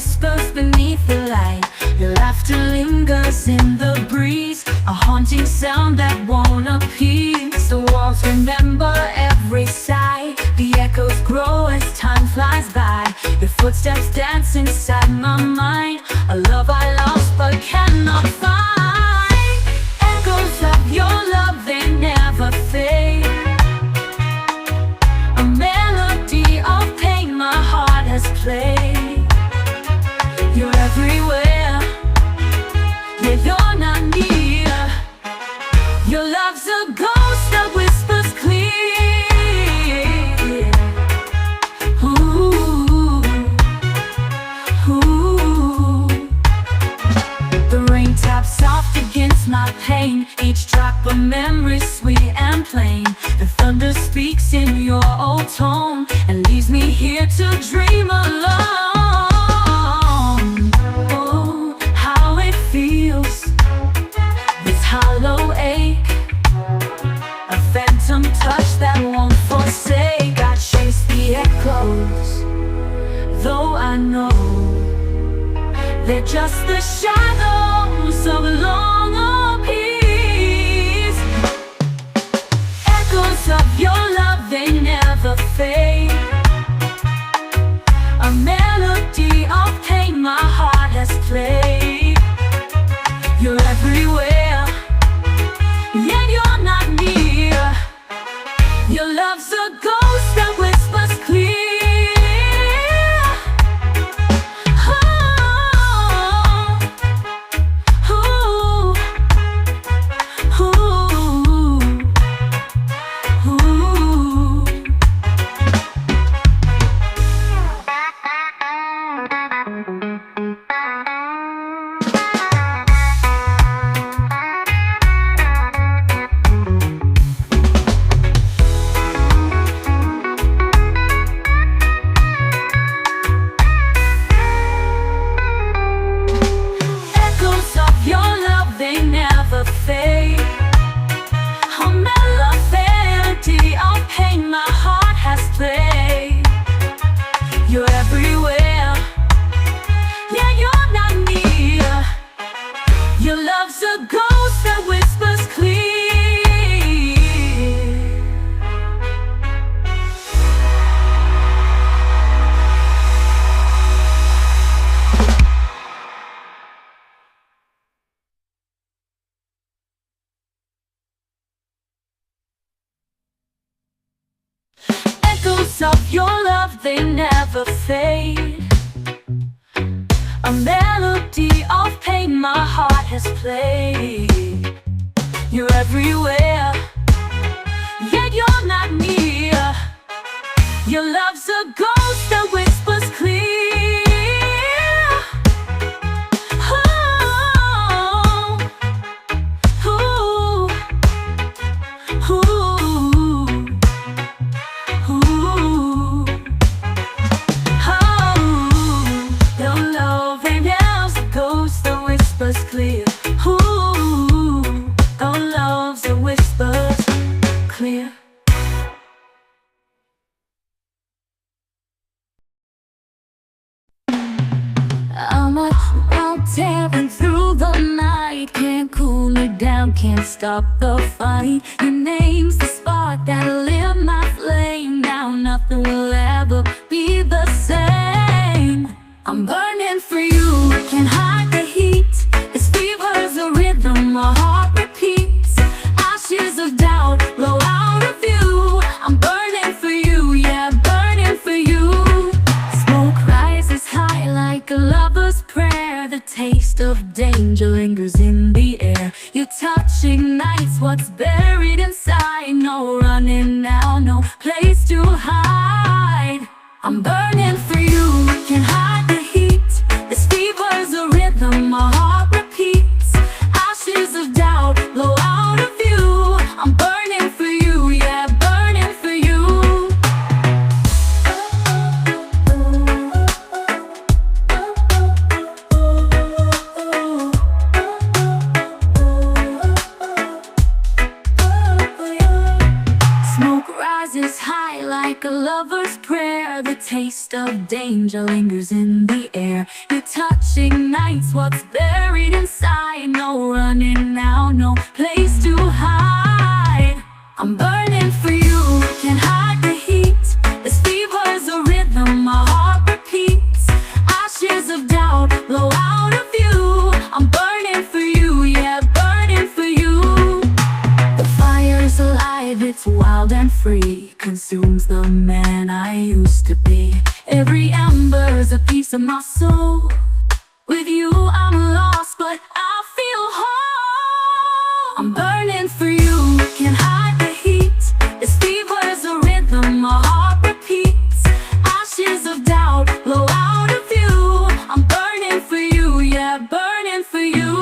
whispers beneath the light. Your laughter lingers in the breeze, a haunting sound that won't appease. The walls remember every sigh, the echoes grow as time flies by. Your footsteps dance inside my mind, a love I lost but cannot find. Echoes of your love, they never fade. A melody of pain my heart has played. You're everywhere, yet you're not near. Your love's a ghost that whispers clear. Ooh, ooh. The rain taps soft against my pain, each drop a memory sweet and plain. The thunder speaks in your old tone and leaves me here to dream alone. Oh, how it feels, this hollow ache, a phantom touch that won't forsake. I chase the echoes, though I know they're just the shadows of long peace. Echoes of your love, they never fade. A melody of pain my heart has played. You're everywhere, yet you're not near. Your love's a ghost that whispers clear. Of your love, they never fade. A melody of pain my heart has played. You're everywhere, yet you're not near. Your love's a ghost that whispers clear. Clear. Ooh, our love's a whispers clear. I'm out tearing through the night, can't cool it down, can't stop the fight. Your name's the spark that lit my flame. Now nothing will ever be the same. I'm burning for you, can't hide the heat. This fever's a rhythm my heart repeats. Ashes of doubt blow out of view. I'm burning for you, yeah, burning for you. Smoke rises high like a lover's prayer. The taste of danger lingers in the air. Your touch ignites what's buried inside. No running now, no place to hide. I'm burning for you, can't hide the heat. This fever's a rhythm my heart repeats. Ashes of doubt blow out of view. I'm burning for you, yeah, burning for you. Smoke rises high like a lover's prayer. The taste of danger lingers in the air. Your touch ignites what's buried inside. No running now, no place to hide. I'm burning for you, can't hide the heat. This fever's a rhythm my heart repeats. Ashes of doubt blow out of view. I'm burning for you, yeah, burning for you. The fire's alive, it's wild and free. Consumes the man I used to be. Every ember's a piece of my soul. With you I'm lost, but I feel whole. I'm burning for you, can't hide the heat. This fever's a rhythm my heart repeats. Ashes of doubt blow out of view. I'm burning for you, yeah, burning for you.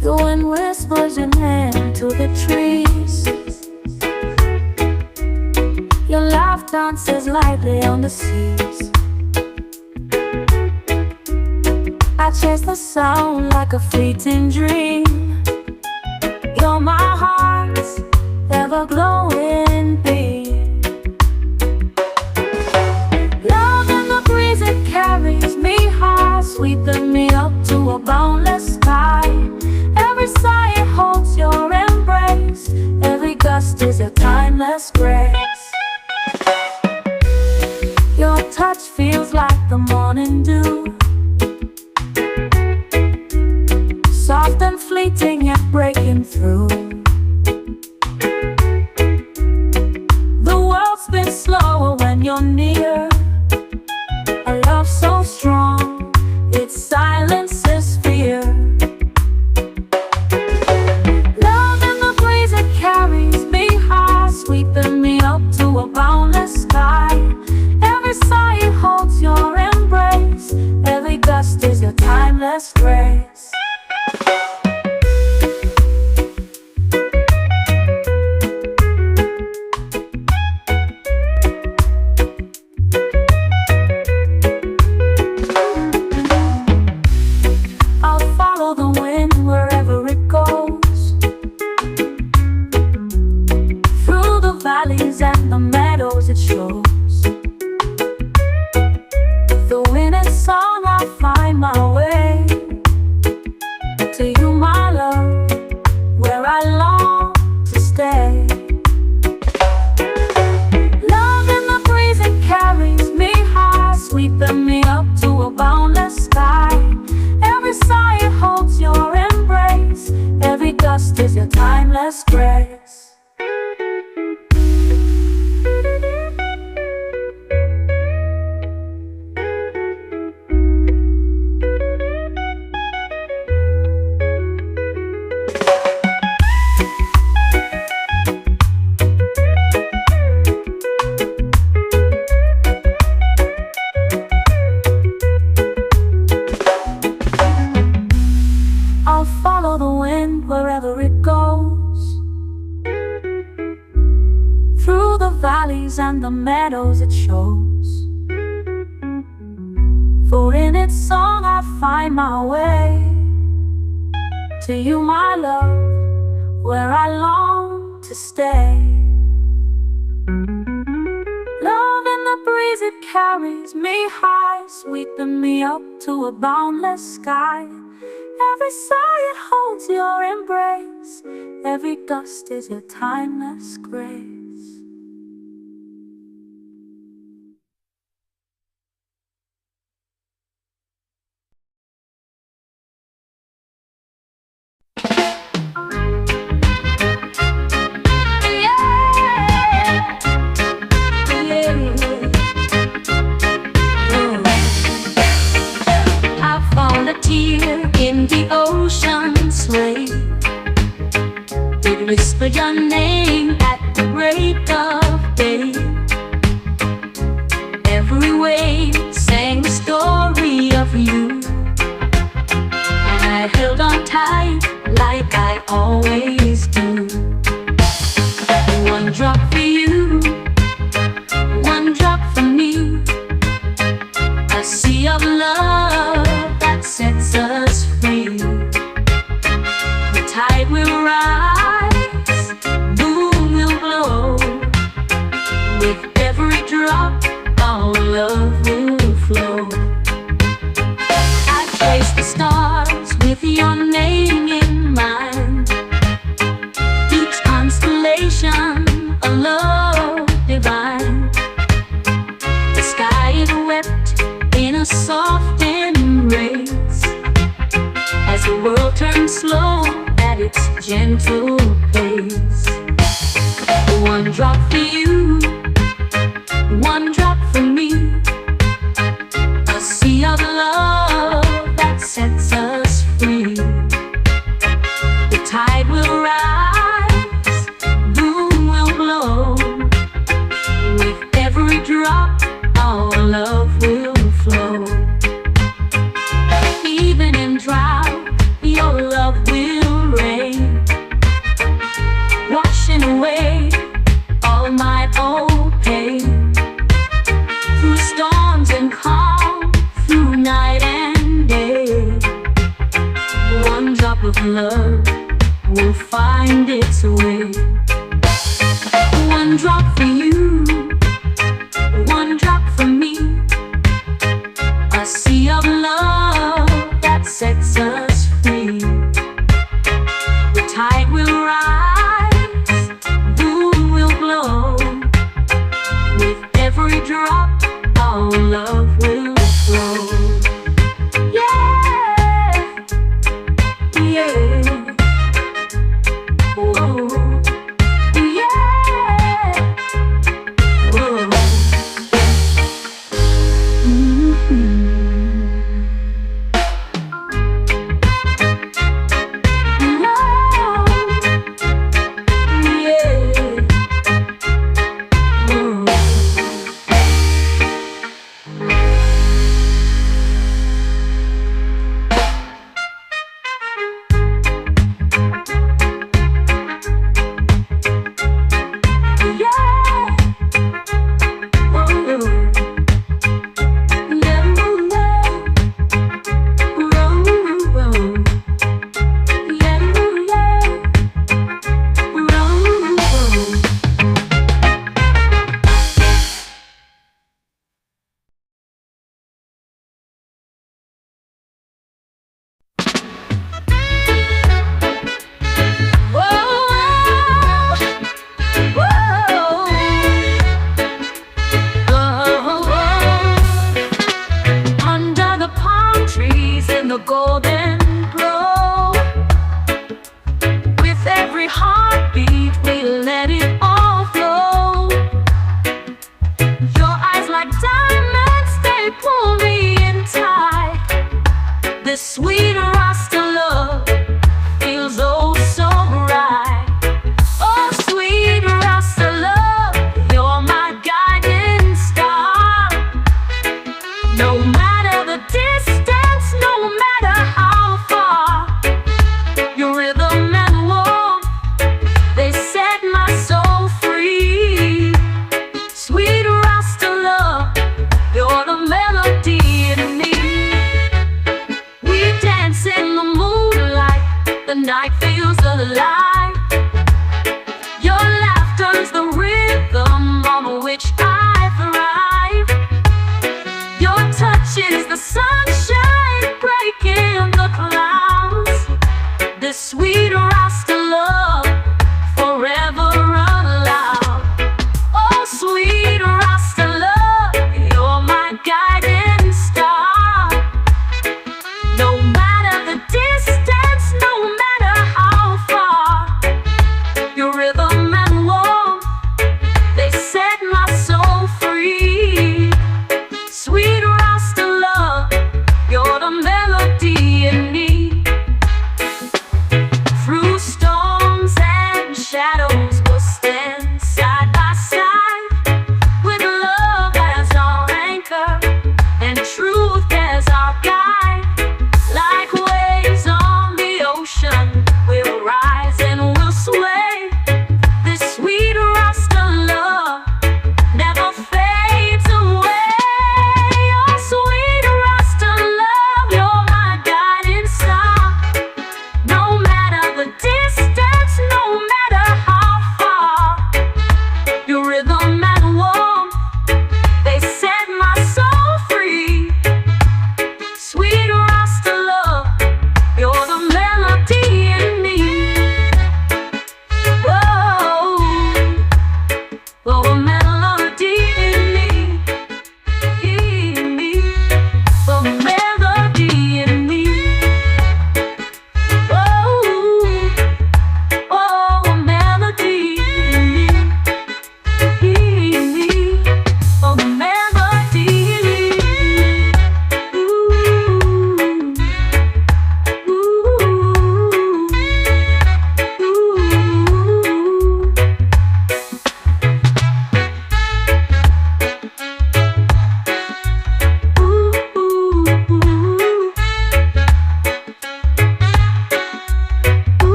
The wind whispers your name to the trees. Your laugh dances lightly on the seas. I chase the sound like a fleeting dream. You're my heart's ever-glowing beam. Love in the breeze, it carries me high, sweeping me up to a boundless sky. Every sigh it holds your embrace. Every gust is your timeless grace. Your touch feels like the morning dew, soft and fleeting yet breaking through. The world spins slower when you're near. A love so strong, it silences fear. Sweeping me up to a boundless sky. Every sigh it holds your embrace. Every gust is your timeless grace. I'll follow the wind wherever it goes. Valleys and the meadows it shows. The wind and song I find my way to you, my love, where I long to stay. Love in the breeze, it carries me high, sweeping me up to a boundless sky. Every sigh it holds your embrace. Every gust is your timeless grace. I'll follow the wind wherever it goes. Through the valleys and the meadows it shows. For in its song I find my way to you, my love, where I long to stay. Love in the breeze, it carries me high, sweeping me up to a boundless sky. Every sigh it holds your embrace. Every gust is your timeless grace. I found a tear in the ocean. whispered your name at the break of day. Every wave sang the story of you, and I held on tight like I always do. One drop for you, one drop for me, a sea of love that sets us free. The tide will rise, boom will blow. With every drop, our love will flow. I trace the stars with your name in mind. Each constellation, a love divine. The sky is wept in a soft embrace, as the world turns slow at its gentle pace. One drop for you, one drop for me, a sea of love that sets us free. The tide will rise, boom will blow. With every drop, our love will flow. Even in drought, your love will reign, washing away all my old pain. Through storms and calm, through night and day, one drop of love will find its way. One drop for you, one drop for me, a sea of love that sets us free. The tide will rise,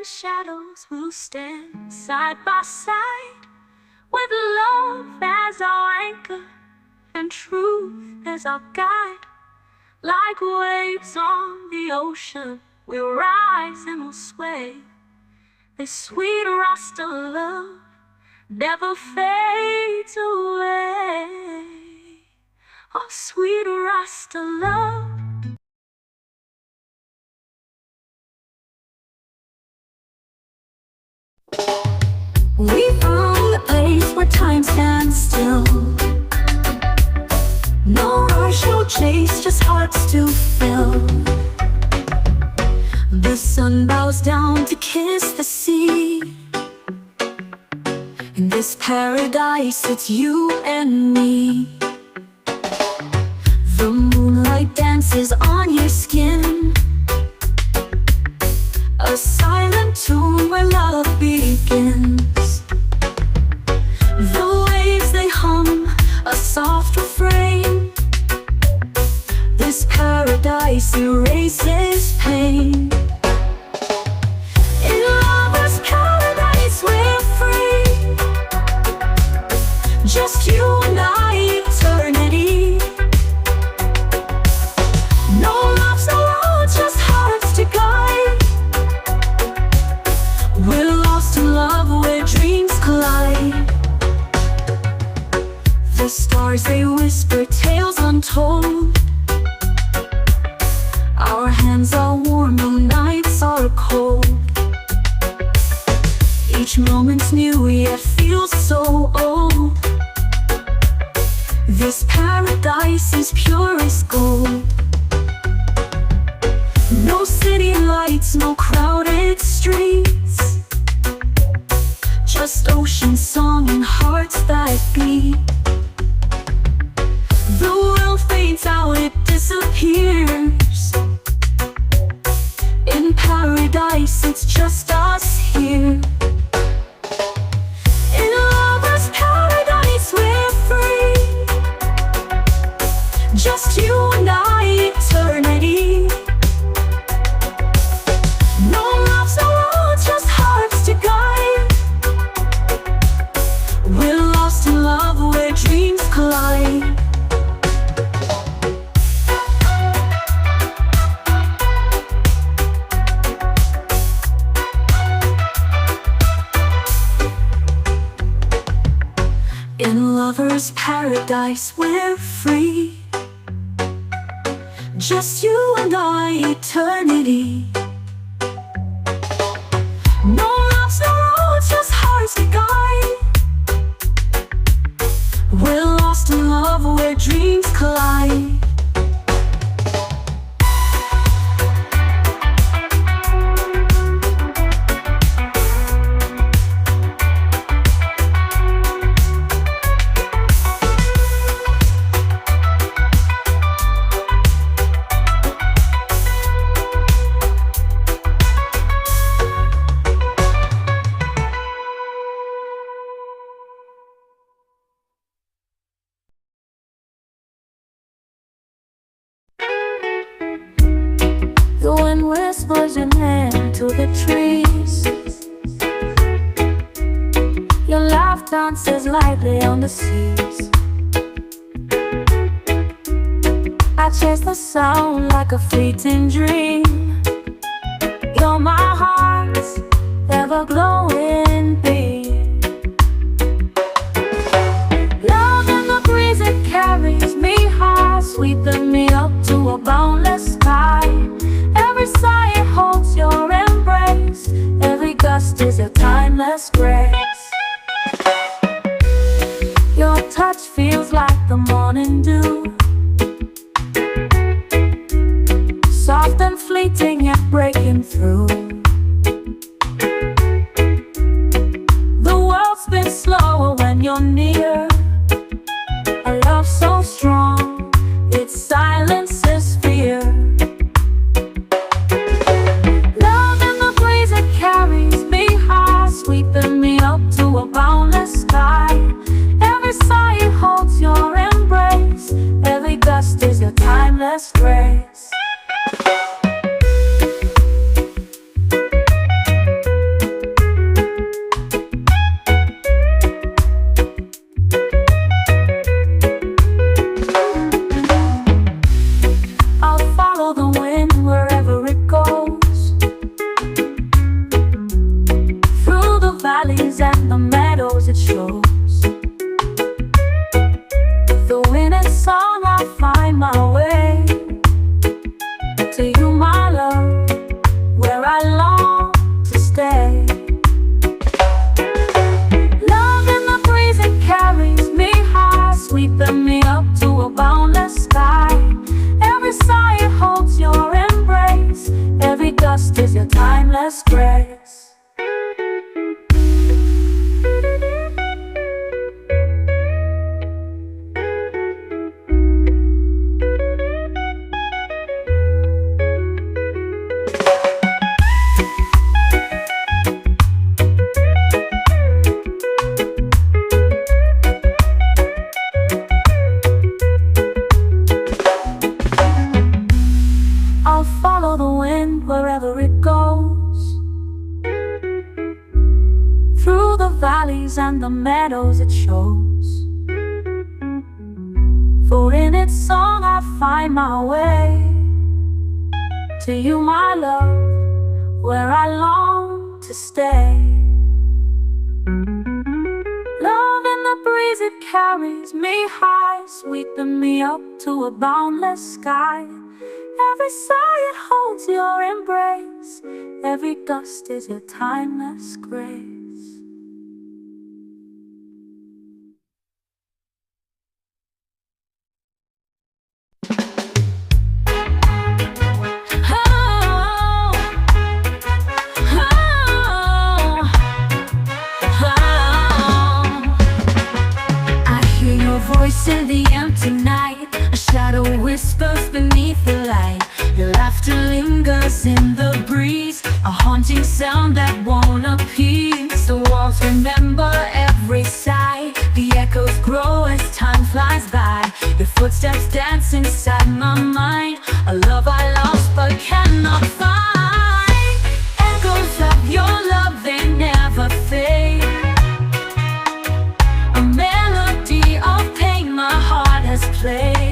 and shadows will stand side by side, with love as our anchor and truth as our guide. Like waves on the ocean, we'll rise and we'll sway. This sweet Rasta love never fades away. Oh, sweet Rasta love. We found a place where time stands still. No rush, no chase, just hearts to fill. The sun bows down to kiss the sea. In this paradise, it's you and me. The moonlight dances on your skin, a silent tune where love begins. The waves, they hum a soft refrain. This paradise erases pain. In lover's paradise we're free, just you and I, eternity. No loves, no roads, just hearts to guide. We're lost in love where dreams collide. The stars, they whisper tales untold. Our hands are warm, the nights are cold. Each moment's new, yet feels so old. This paradise is pure as gold. No city lights, no crowded streets, just ocean song and hearts that beat. The world fades out, it disappears. In paradise, it's just us here. In lover's paradise, we're free, just you and I, eternity. No loves, no roads, just hearts to guide. We're lost in love where dreams collide. In lover's paradise we're free, just you and I, eternity. No loves, no roads, just hearts to guide. We're lost in love where dreams collide. The wind whispers your name to the trees. Your laugh dances lightly on the seas. I chase the sound like a fleeting dream. You're my heart's ever-glowing beam. Love in the breeze, it carries me high, sweeping me up to a boundless sky. Every sigh, it holds your embrace. Every gust is a timeless grace. Your touch feels like the morning dew, soft and fleeting yet breaking through. The world spins slower when you're near. A love so strong, it silences fear. Love in the breeze, it carries me high, sweeping me up to a boundless sky. Every sigh, it holds your embrace. Every gust is your timeless grace. valleys and the meadows it shows. Though in its song I find my way to you, my love, where I long to stay. Love in the breeze, it carries me high, sweeping me up to a boundless sky. Every sigh it holds your embrace, every gust is your timeless grace. I'll follow the wind wherever it goes, through the valleys and the meadows it shows. For in its song I find my way to you, my love, where I long to stay. Love in the breeze, it carries me high, sweeping me up to a boundless sky. Every sigh it holds your embrace, every gust is your timeless grace. Voice in the empty night, a shadow whispers beneath the light. Your laughter lingers in the breeze, a haunting sound that won't appease. The walls remember every sigh, the echoes grow as time flies by. Your footsteps dance inside my mind, a love I lost but cannot find. Echoes of your love, they never fade. A melody of pain my heart has played.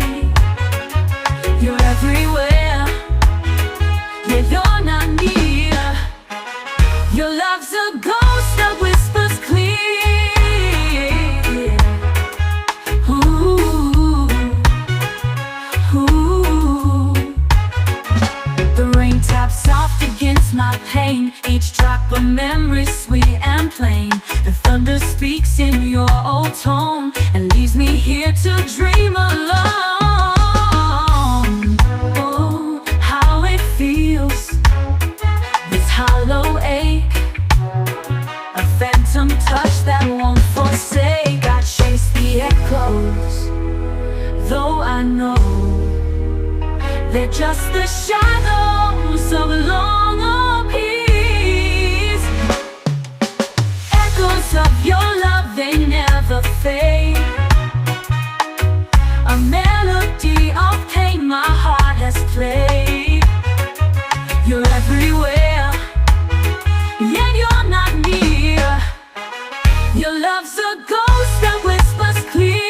You're everywhere, yet you're not near. Your love's a ghost that whispers clear. Ooh, ooh. The rain taps soft against my pain, each drop a memory sweet and plain. The thunder speaks in your old tone and leaves me here to dream alone. Oh, how it feels, this hollow ache, a phantom touch that won't forsake. I chase the echoes, though I know they're just the shadows of long peace. Echoes of your love, they never fade. A melody of pain my heart has played. You're everywhere, yet you're not near. Your love's a ghost that whispers clear.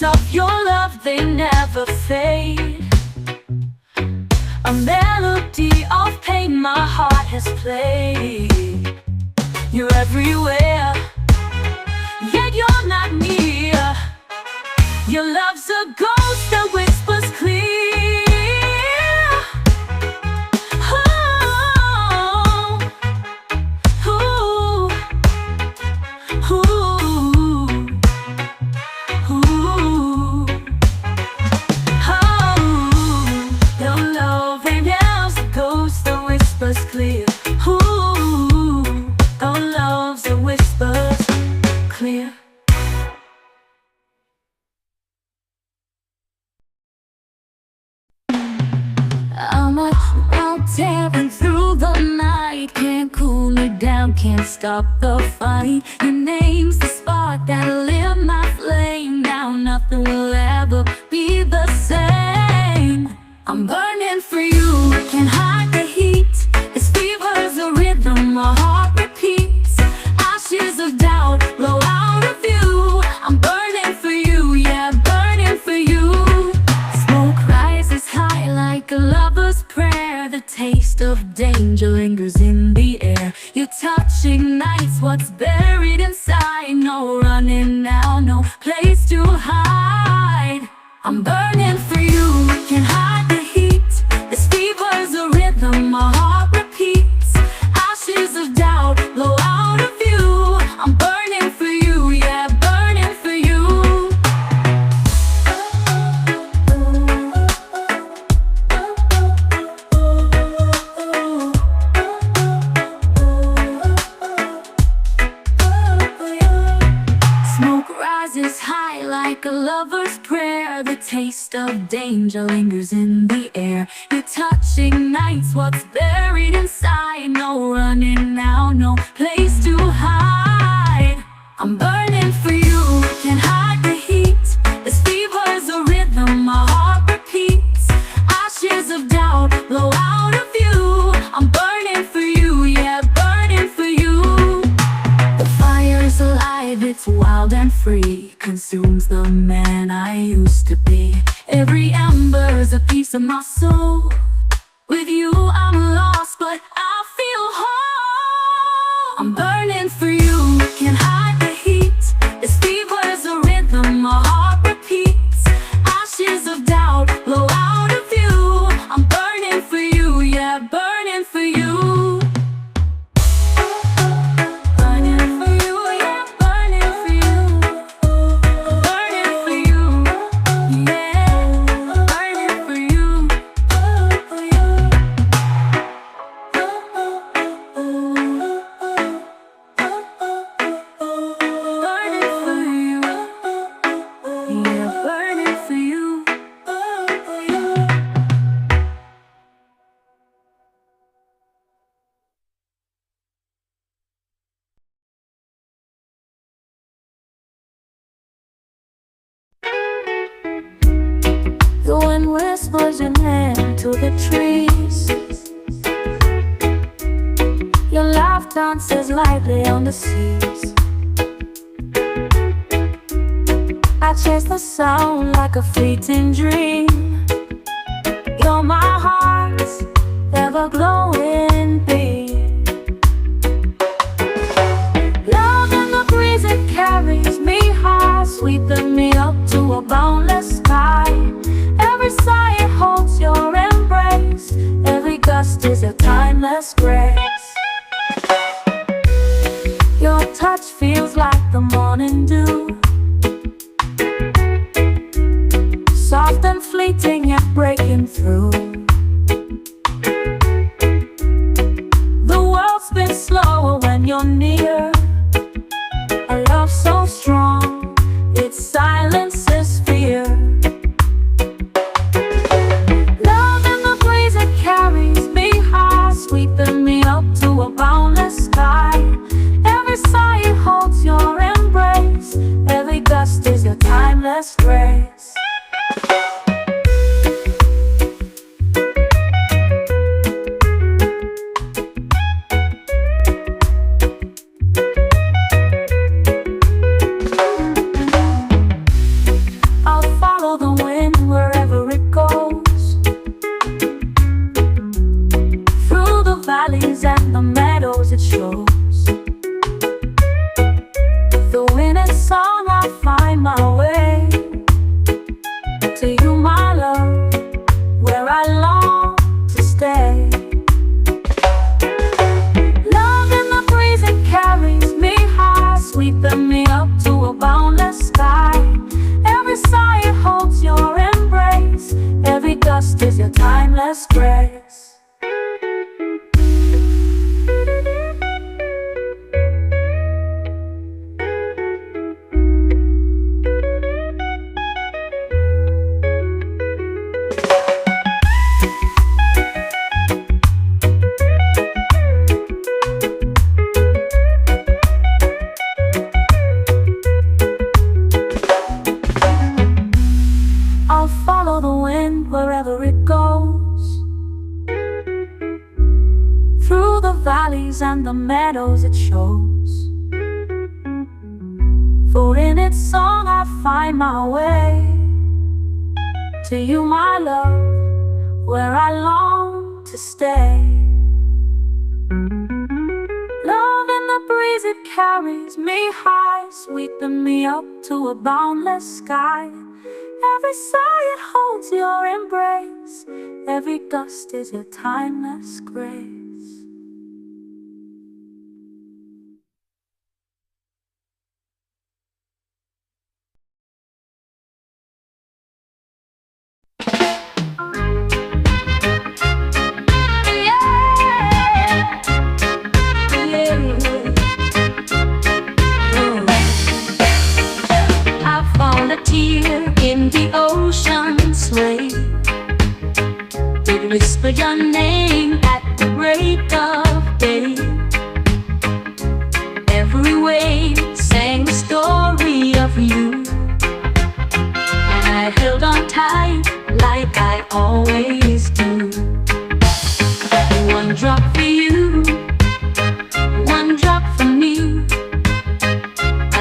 Of your love, they never fade. A melody of pain my heart has played. You're everywhere, yet you're not near. Your love's a ghost that whispers clear. Clear. Ooh, our love's a whispers clear. I'm out tearing through the night, can't cool it down, can't stop the fight. Your name's the spark that lit my flame. Now nothing will ever be the same. I'm burning for you, can't hide the heat. This fever's a rhythm, my heart repeats. Ashes of doubt blow out of view. I'm burning for you, yeah, burning for you. Smoke rises high like a lover's prayer. The taste of danger lingers in the air. Your touch ignites what's buried inside. No running now, no place to hide. I'm burning for you, can't hide the heat. This fever's a rhythm, my heart repeats. Ashes of doubt blow out of view. I'm burning for you, yeah, burning for you. Smoke rises high like a lover's prayer. The taste of danger lingers in the air. Your touch ignites what's buried inside. No running now, no place to hide. I'm burning for you, can't hide the heat. This fever's a rhythm, my heart repeats. Ashes of doubt blow out of view. I'm burning for you, yeah, burning for you. The fire's alive, it's wild and free. Consumes the man I used to be. Every ember's a piece of my soul. With you I'm lost, but I feel whole. I'm burning for you, can't hide the heat. This fever's a rhythm, my heart repeats. Ashes of doubt blow out of view. I'm burning for you, yeah, burning for you. The wind whispers your name to the trees. Your laugh dances lightly on the seas. I chase the sound like a fleeting dream. You're my heart's ever-glowing beam. Love in the breeze, it carries me high, sweeping me up to a boundless sky. Every sigh it holds your embrace. Every gust is a timeless grace. Your touch feels like the morning dew, soft and fleeting yet breaking through. The world spins slower when you're near. A love so strong, it silences fear. Love in the breeze, it carries me high, sweeping me up to a boundless sky. Every sigh it holds your embrace. Every gust is your timeless grace. mountains and the meadows it shows. For in its song I find my way to you, my love, where I long to stay. Love in the breeze, it carries me high, sweeping me up to a boundless sky. Every sigh it holds your embrace, every gust is your timeless grace. In the ocean's wave, it whispered your name at the break of day. Every wave sang the story of you, and I held on tight like I always do. One drop for you, one drop for me,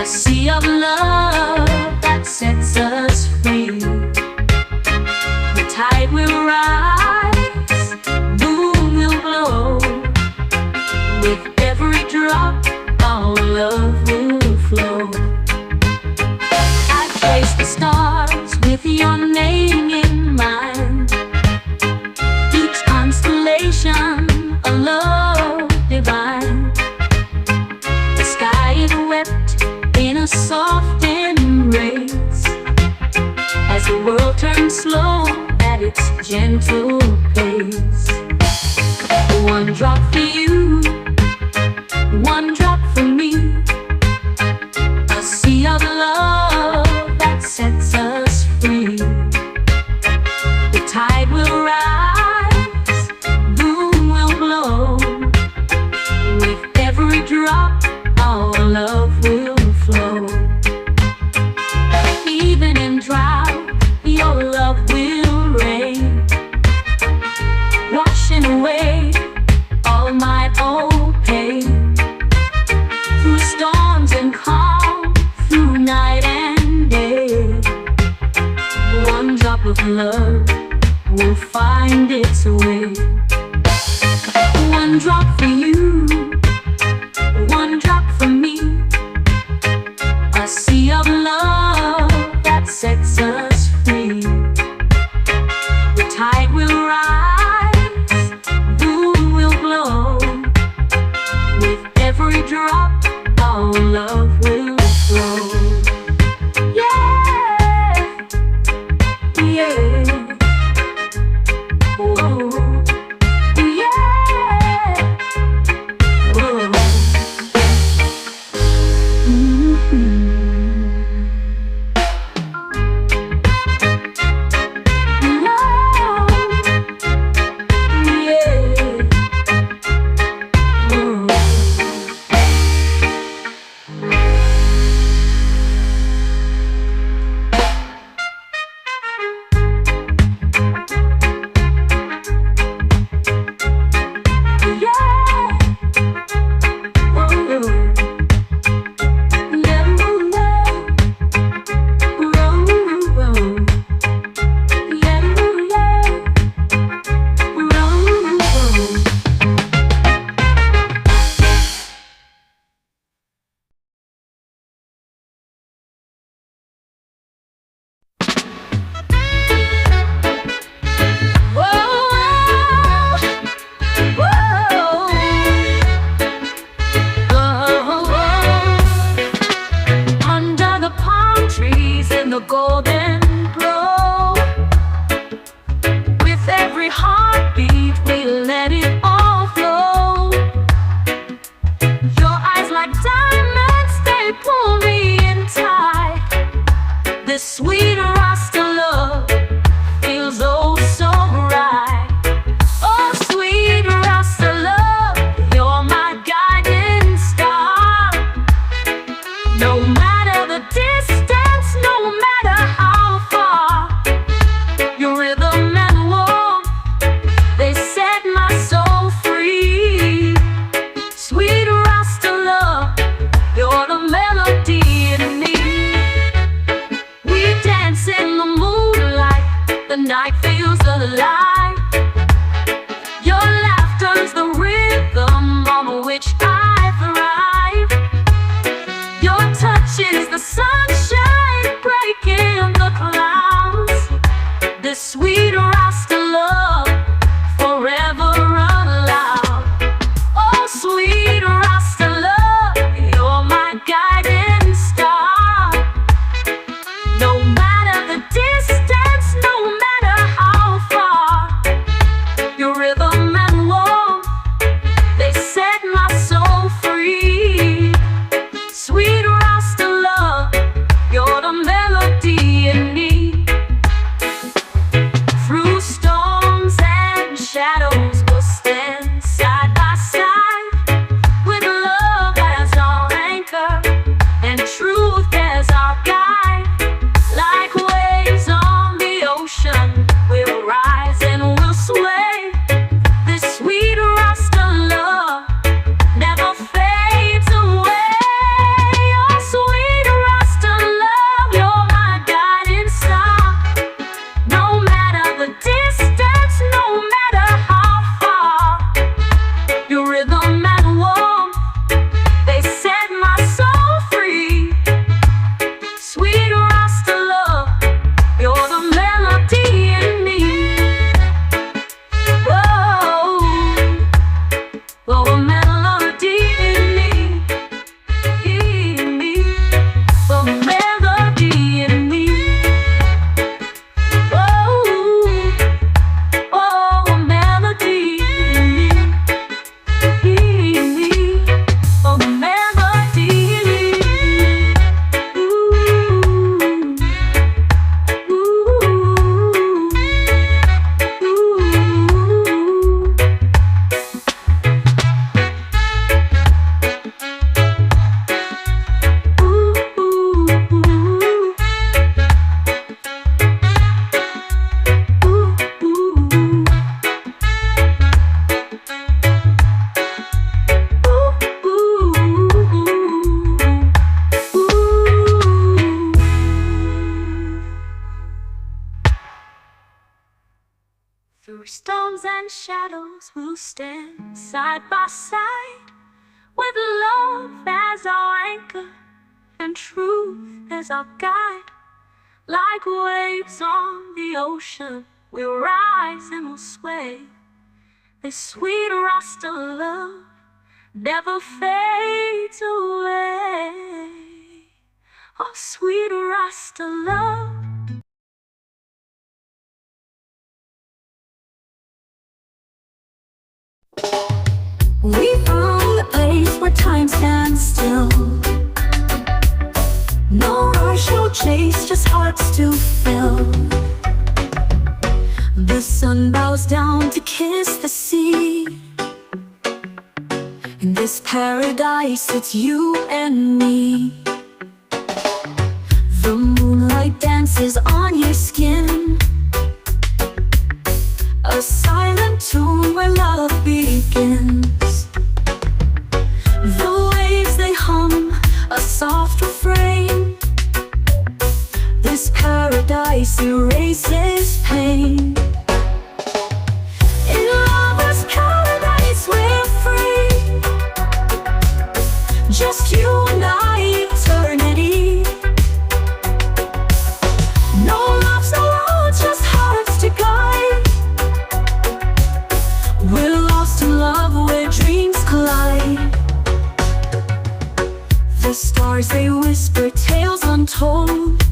a sea of love that sets us free. The tide will rise, moon will glow. With every drop, our love will flow. I trace the stars with your name in mind, each constellation a love divine. The sky is wept in a soft embrace, as the world turns slow at its gentle pace. One drop for you, one drop for me, a sea of love that sets us free. The tide will rise, moon will glow. With every drop, our love will flow. Even in drought, your love will reign, washing away all my old pain. Through storms and calm, through night and day, one drop of love will find its way. One drop for you, one drop for me, a sea of love that sets us free. The tide will rise, moon will glow. With every drop, our love will flow. Yeah, yeah. Whoa, yeah. Whoa. The golden glow, with every heartbeat we let it all flow. Your eyes like diamonds, they pull me in tight. This sweet Rasta love feels oh so right. Oh sweet Rasta love, you're my guiding star. No matter the distance, no matter how far, your rhythm and warmth, they set my soul free. the sunshine breaking the clouds. This sweet Rasta love forever unloud. Oh, sweet Rasta love, you're my guiding star. No matter the distance, no matter how far, your rhythm and warmth, they set my soul free. Sweet Rasta love, you're the melody in me. Through storms and shadows, we'll stand side by side, with love as our anchor and truth as our guide. Like waves on the ocean, we'll rise and we'll sway. This sweet Rasta love never fades away. Oh, sweet Rasta love, you're my guiding star. No matter the distance, no matter how far, your rhythm and warmth, they set my soul free. Sweet Rasta love, you're the melody in me. Whoa, oh, a melody in me, oh, melody in me. Oh, oh, a melody in me, oh, a melody in me. Ooh, ooh, through storms and shadows, we'll stand side by side, with love as our anchor and truth as our guide. Like waves on the ocean, we'll rise and we'll sway. This sweet Rasta love never fades away. Oh, sweet Rasta love. We found the place where time stands still. No rush, no chase, just hearts to fill. The sun bows down to kiss the sea. In this paradise, it's you and me. The moonlight dances on your skin, a silent tune where love begins. The waves, they hum a soft refrain. This paradise erases pain. In lover's paradise, we're free. Just you and I, eternity. No loves, no roads, just hearts to guide. We're lost in love where dreams collide. The stars, they whisper tales untold.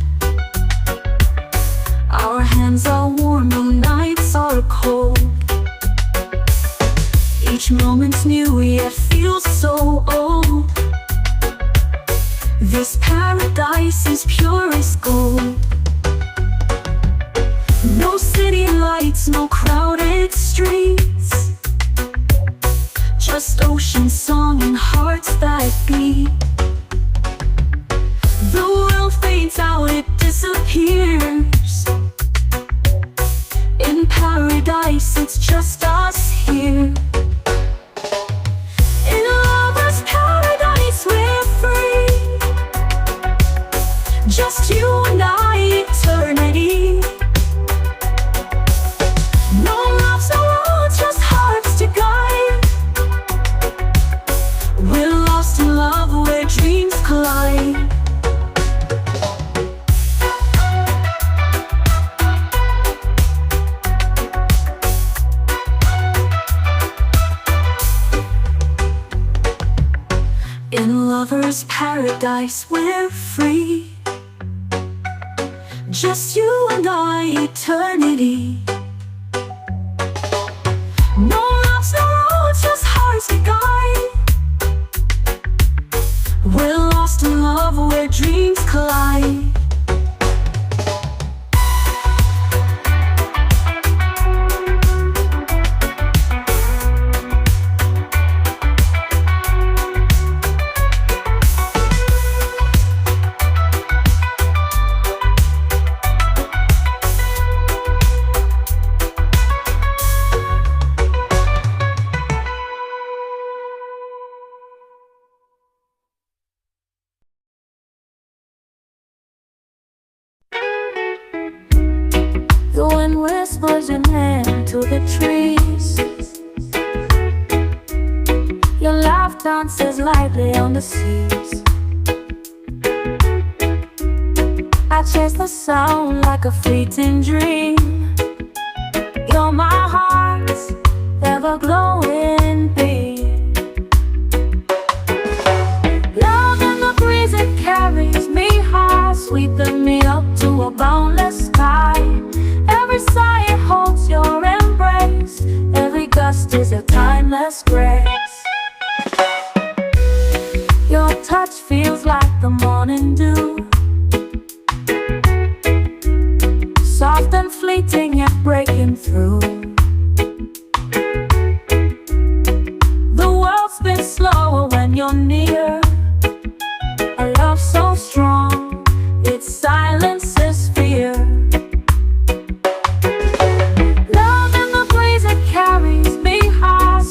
Our hands are warm, no nights are cold. Each moment's new, yet feels so old. This paradise is pure as gold. No city lights, no crowded streets, just ocean song and hearts that beat. The world fades out, it disappears. In paradise, it's just us here. In lover's paradise, we're free. Just you and I, eternity. No loves, no roads, just hearts to guide. We're lost in love where dreams collide. paradise, we're free. Just you and I, eternity. No loves, no roads, just hearts that guide. We're lost in love where dreams collide. The wind whispers your name to the trees. Your laugh dances lightly on the seas. I chase the sound like a fleeting dream. You're my heart's ever-glowing beam. Love in the breeze, it carries me high, sweeping me up to a boundless sky. Every sigh it holds your embrace. Every gust is a timeless grace. Your touch feels like the morning dew, soft and fleeting yet breaking through. The world spins slower when you're near. A love so strong, it silences fear.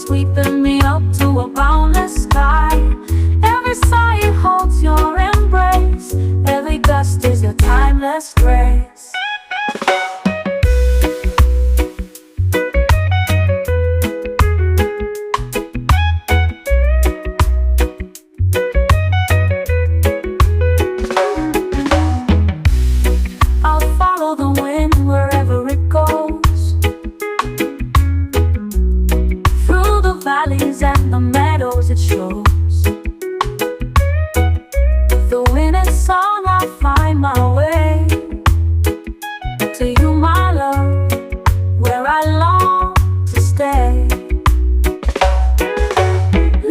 Sweeping me up to a boundless sky. Every sigh it holds your embrace. Every gust is your timeless grace. I'll follow the wind wherever it goes, valleys and the meadows it shows. Though in its song I find my way to you, my love, where I long to stay.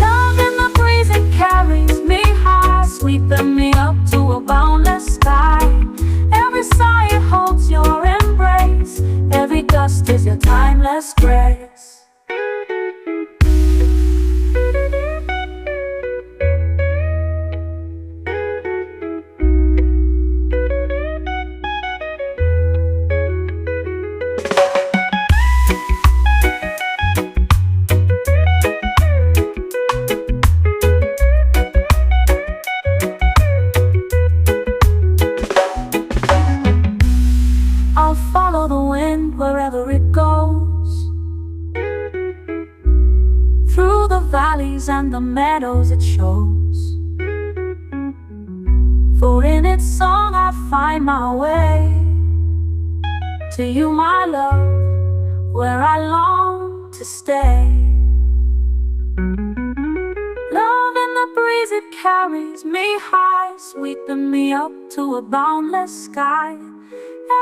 Love in the breeze, it carries me high, sweeping me up to a boundless sky. Every sigh it holds your embrace. Every gust is your timeless grace. I'll follow the wind wherever it goes, through the valleys and the meadows it shows. For in its song I find my way to you, my love, where I long to stay. Love in the breeze, it carries me high, sweeping me up to a boundless sky.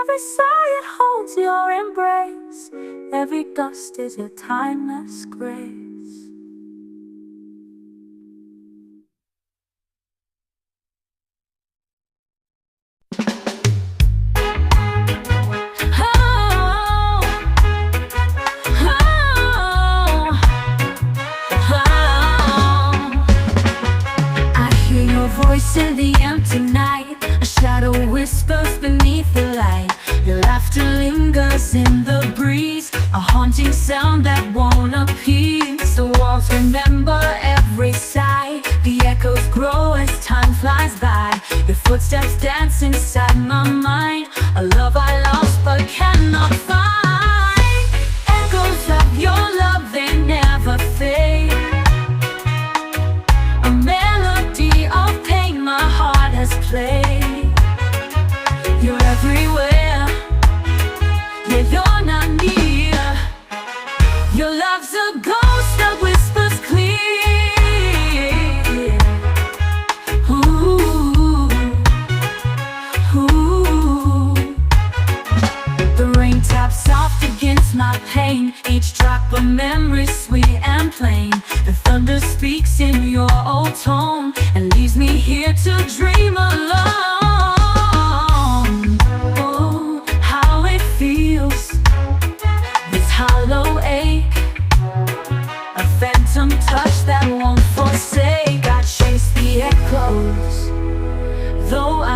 Every sigh it holds your embrace. Every gust is your timeless grace. Voice in the empty night, a shadow whispers beneath the light. Your laughter lingers in the breeze, a haunting sound that won't appease. The walls remember every sigh, the echoes grow as time flies by. Your footsteps dance inside my mind, a love I lost but cannot find. Echoes of your love, they never fade. A melody of pain my heart has played. You're everywhere, yet you're not near. Your love's a ghost that whispers clear. Ooh.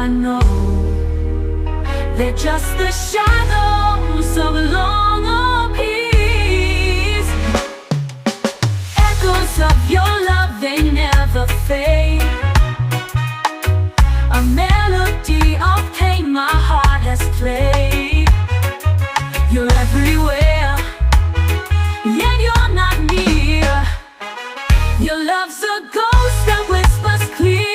I know they're just the shadows of a long peace. Echoes of your love, they never fade. A melody of pain my heart has played. You're everywhere, yet you're not near. Your love's a ghost that whispers clear.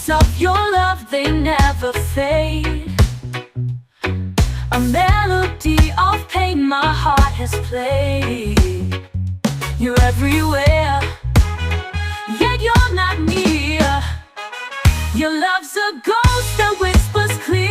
Of your love, they never fade. A melody of pain my heart has played. You're everywhere, yet you're not near. Your love's a ghost that whispers clear.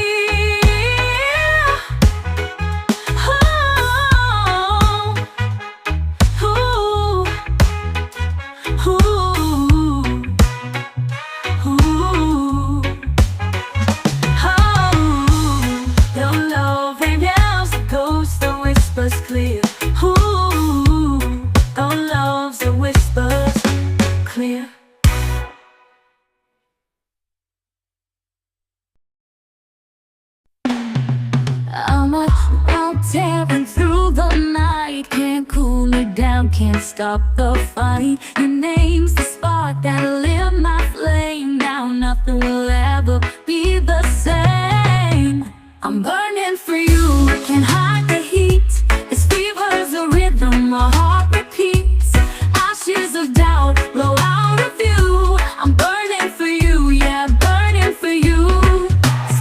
Tearing through the night, can't cool it down, can't stop the fight. Your name's the spark that lit my flame. Now nothing will ever be the same. I'm burning for you, can't hide the heat. This fever's a rhythm my heart repeats. Ashes of doubt blow out of view. I'm burning for you, yeah, burning for you.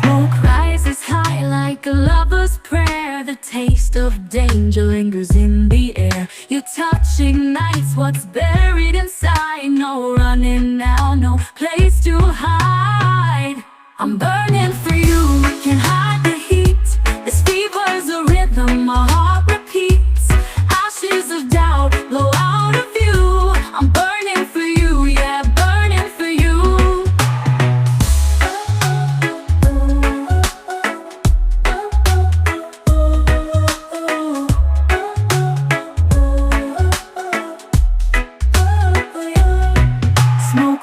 Smoke rises high like a lover's prayer. The taste of danger lingers in the air. Your touch ignites what's buried inside. No running now, no place to hide. I'm burning for you, can't hide the heat. This fever's a rhythm my heart repeats. Ashes of doubt blow out of view. I'm burning for you, yeah, burning for you.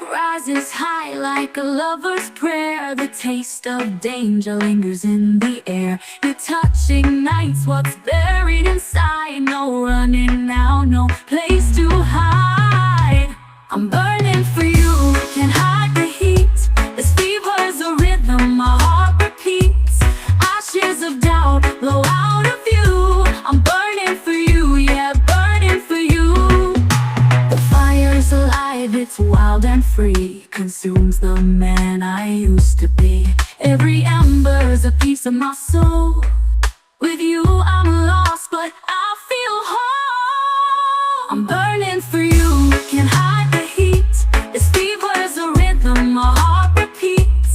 Rises high like a lover's prayer. The taste of danger lingers in the air. Your touch ignites what's buried inside. No running now, no place to hide. I'm burning for you, can't hide the heat. This fever's a rhythm my heart repeats. Ashes of doubt blow out of view. I'm burning for you, yeah, burning for you. The fire's alive, it's wild and free. Consumes the man I used to be. Every ember's a piece of my soul. With you I'm lost, but I feel whole. I'm burning for you, can't hide the heat. This fever's a rhythm my heart repeats.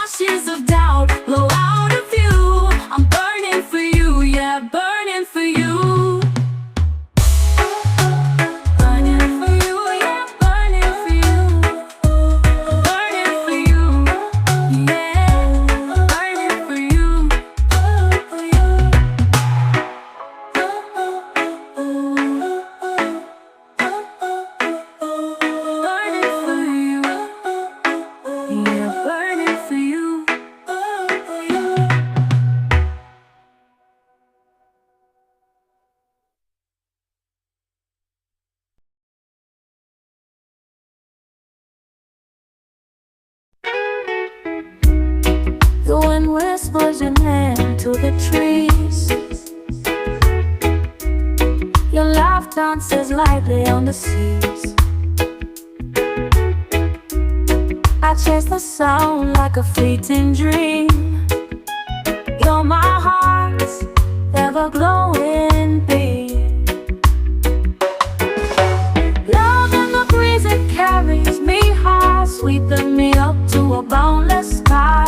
Ashes of doubt blow out of view. I'm burning for you, yeah, burning for you. The wind whispers your name to the trees. Your laugh dances lightly on the seas. I chase the sound like a fleeting dream. You're my heart's ever-glowing beam. Love in the breeze, it carries me high, sweeping me up to a boundless sky.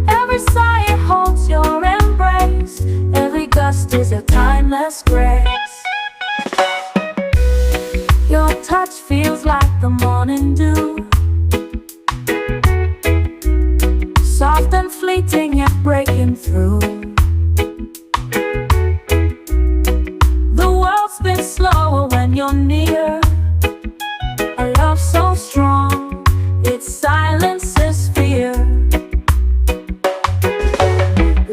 Every sigh, it holds your embrace. Every gust is a timeless grace. Your touch feels like the morning dew, soft and fleeting yet breaking through. The world spins slower when you're near. A love so strong, it silences fear.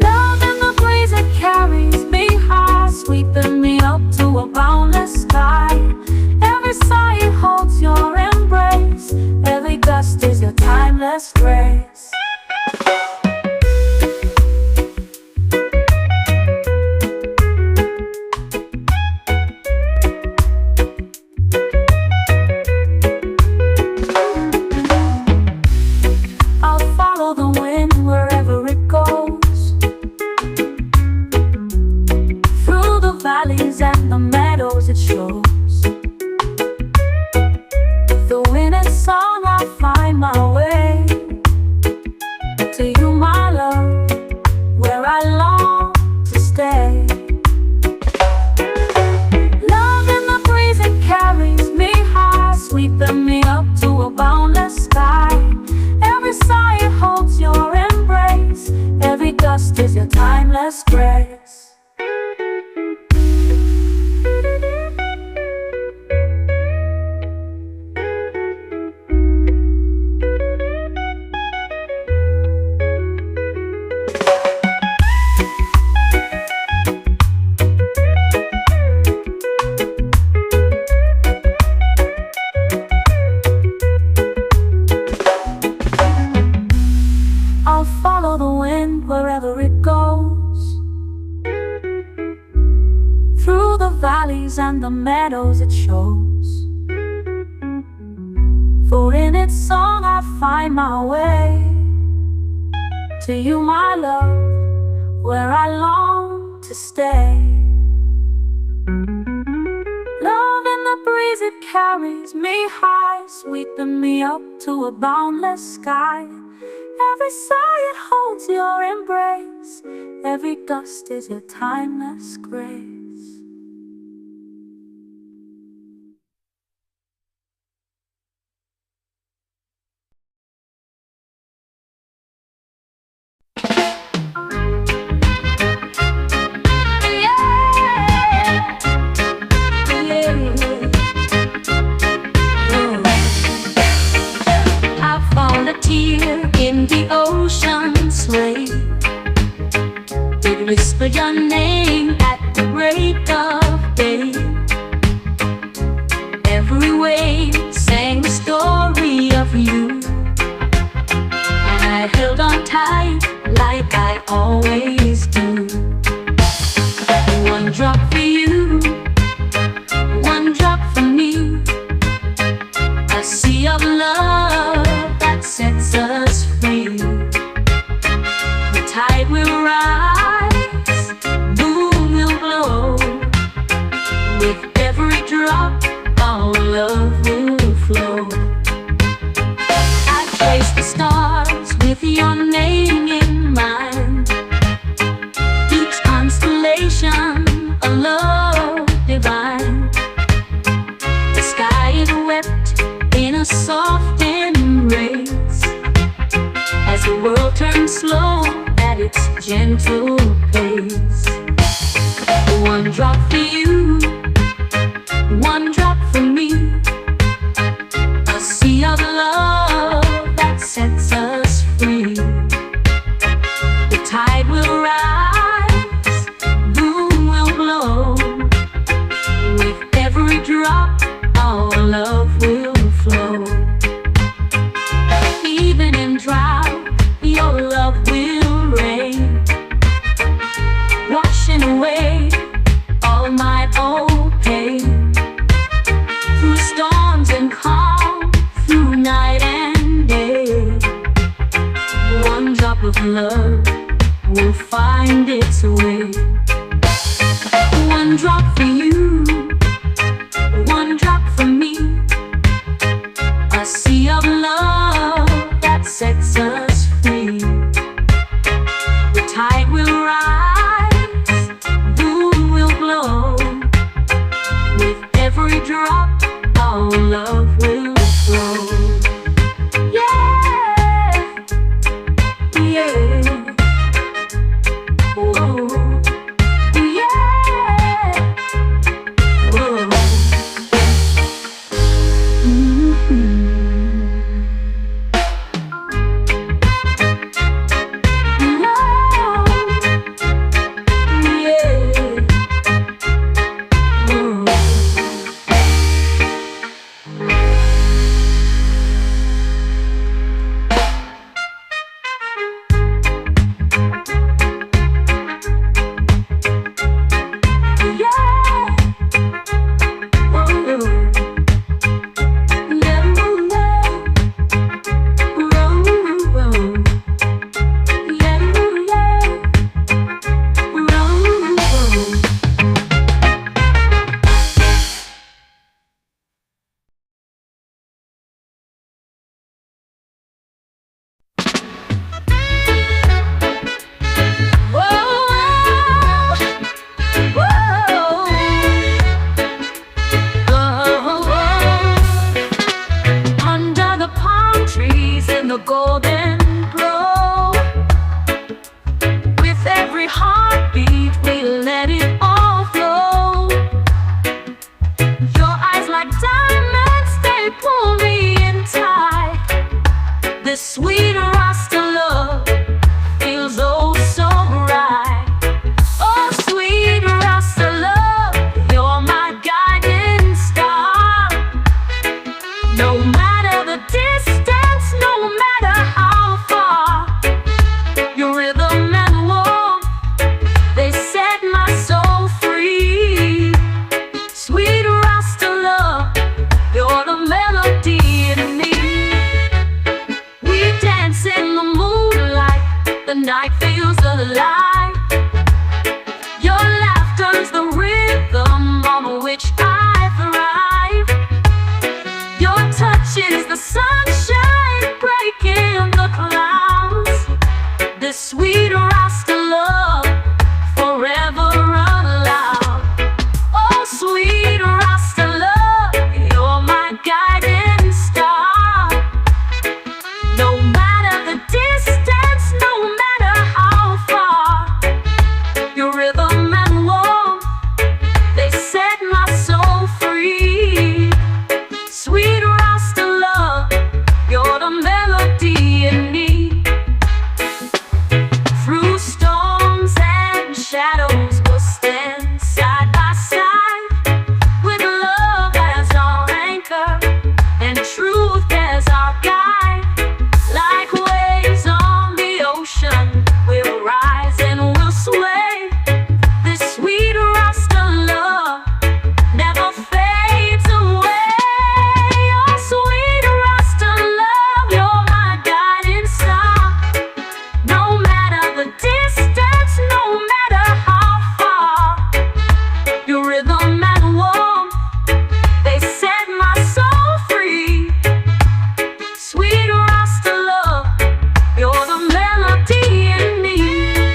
Love in the breeze, it carries me high, sweeping me up to a boundless sky. Every sigh, it holds your embrace. Every gust is your timeless grace. And the meadows it shows. Though in its song I find my way to you, my love, where I long to stay. Love in the breeze, it carries me high, sweeping me up to a boundless sky. Every sigh, it holds your embrace. Every gust is your timeless grace. I'll follow the wind wherever it goes, through the valleys and the meadows it shows. For in its song I find my way to you, my love, where I long to stay. Love in the breeze, it carries me high, sweeping me up to a boundless sky. Every sigh, it holds your embrace. Every gust is your timeless grace. In the ocean's wave, it whispered your name at the break of day. Every wave sang the story of you, and I held on tight like I always do. One drop for you, one drop for me, a sea of love that sets us free. The tide will rise, moon will glow. With every drop, our love will flow. I trace the stars with your name in mind. Each constellation, a love divine. The sky is wept in a soft embrace, as the world turns slow at its gentle pace. One drop for you, one drop for me, a sea of love that sets us free. The tide will rise, moon will glow. With every drop, our love will flow. Even in drought, your love will will find its way. One drop for you, one drop for me. A sea of love that sets us free. The tide will rise, moon will glow. With every drop, our love will flow. Yeah, yeah. Whoa. Yeah. Whoa. The golden glow, with every heartbeat we let it all flow. Your eyes like diamonds, they pull me in tight. This sweet Rasta love feels oh so right. Oh sweet Rasta love, you're my guiding star. No matter the distance, no matter how far, your rhythm and warmth, they set my soul free. Sweet Rasta love, you're the melody in me. We dance in the moonlight, the night feels alive. Your laughter's the rhythm on which I thrive. Your touch is the sunshine breaking the clouds. This sweet Rasta love forever unloud. Oh sweet Rasta love, you're my guiding star. No matter the distance, no matter how far, your rhythm and warmth, they set my soul free. Sweet Rasta love, you're the melody in me. Through storms and shadows, we'll stand side by side, with love as our anchor and truth as our guide. Like waves on the ocean, we'll rise and we'll sway. This sweet Rasta love never fades away. Oh sweet Rasta love, you're my guiding star. No matter the distance, no matter how far, your rhythm and warmth, they set my soul free. Sweet Rasta love, you're the melody in me.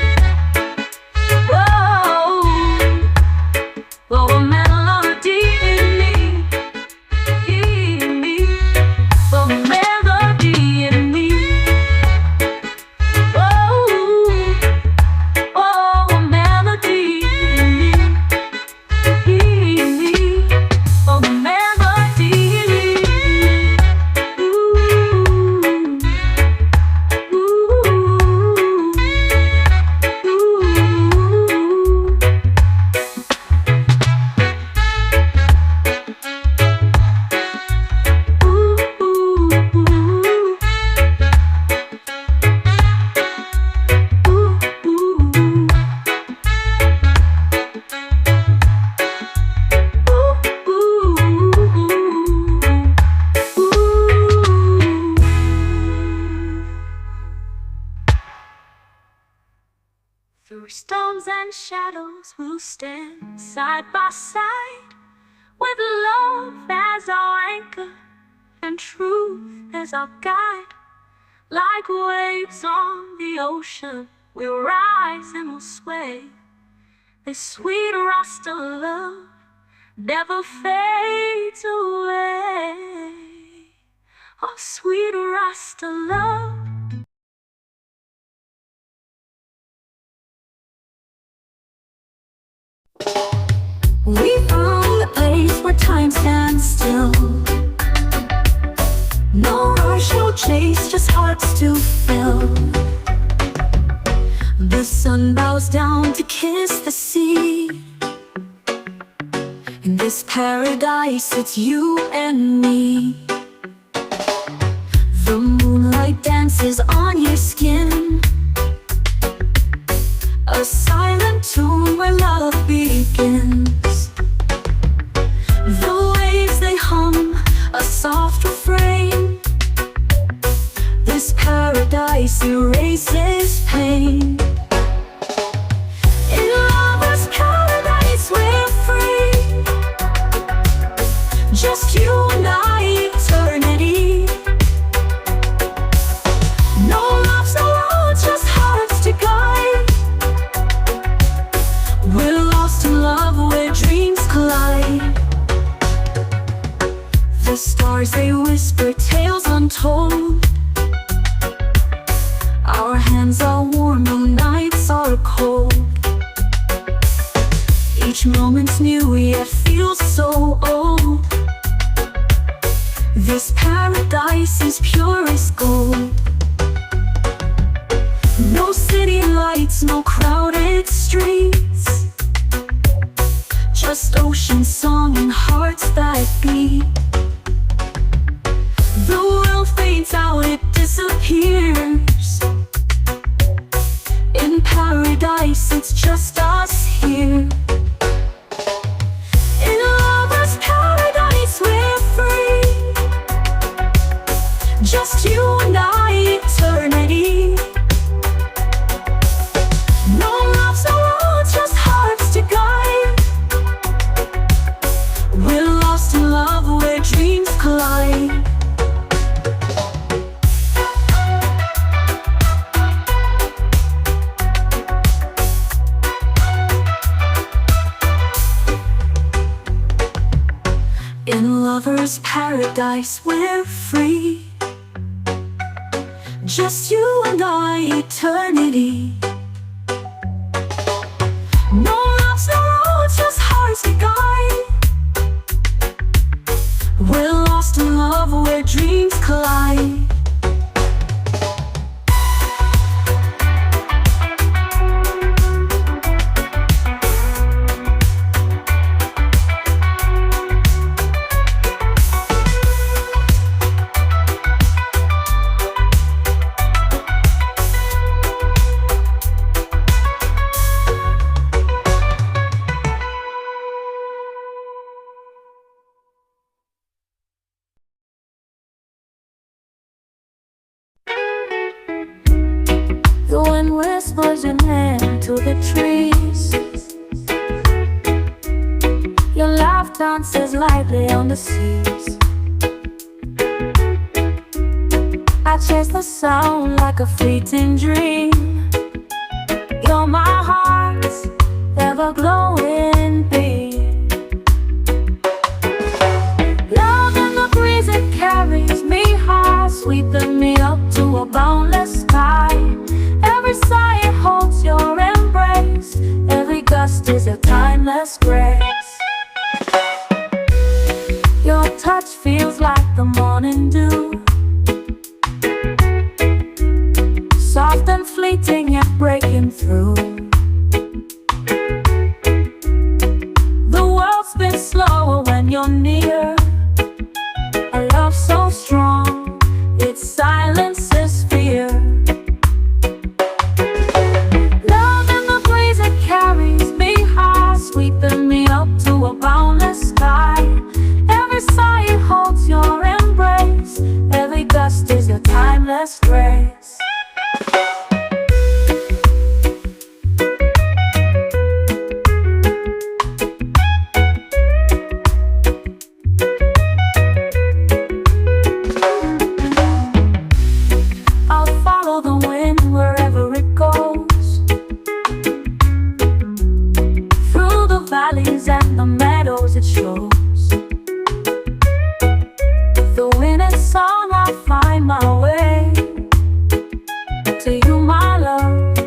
Through storms and shadows, we'll stand side by side, with love as our anchor and truth as our guide. Like waves on the ocean, we'll rise and we'll sway. This sweet Rasta love never fades away. Oh, sweet Rasta love. We found a place where time stands still. No rush, no chase, just hearts to fill. The sun bows down to kiss the sea. In this paradise, it's you and me. The moonlight dances on your skin, a silent tune where love begins. The waves, they hum a soft refrain. This paradise erases pain. In lover's paradise, we're free. Just you and I, eternity. No love's allowed, just hearts to guide. We're lost in love where dreams collide. The stars, they whisper tales untold. Our hands are warm, no nights are cold. Each moment's new, yet feels so old. This paradise is pure as gold. No city lights, no crowded streets, just ocean song and hearts that beat. The world fades out, it disappears. In paradise, it's just us here. In lover's paradise, we're free. Just you and I, eternity. No love's allowed, just hearts to guide. We're lost in love where dreams collide. In lover's paradise, we're free. Just you and I, eternity. No love's allowed, just hearts to guide. We're lost in love where dreams collide. The wind whispers your name to the trees. Your laugh dances lightly on the seas. I chase the sound like a fleeting dream. You're my heart's ever-glowing beam. Love in the breeze, it carries me high, sweeping me up to a boundless sky. Every sigh, it holds your embrace. Every gust is a timeless grace. Your touch feels like the morning dew, soft and fleeting yet breaking through. valleys and the meadows it shows. Though in its song I find my way to you, my love,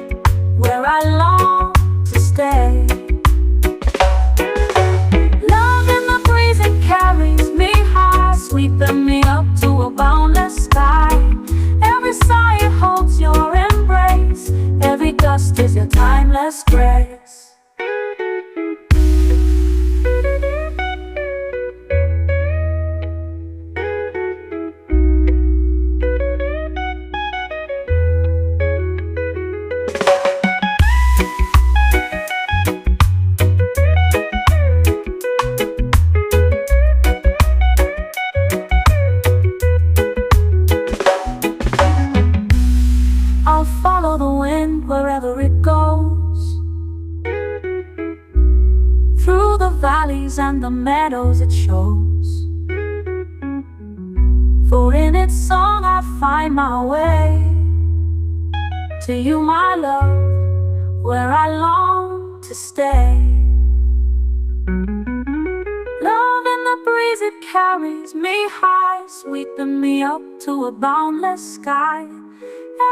where I long to stay. Love in the breeze, it carries me high, sweeping me up to a boundless sky. Every sigh it holds your embrace, every gust is your timeless grace. I'll follow the wind wherever it goes, through the valleys and the meadows it shows. For in its song I find my way to you, my love, where I long to stay. Love in the breeze, it carries me high, sweeping me up to a boundless sky.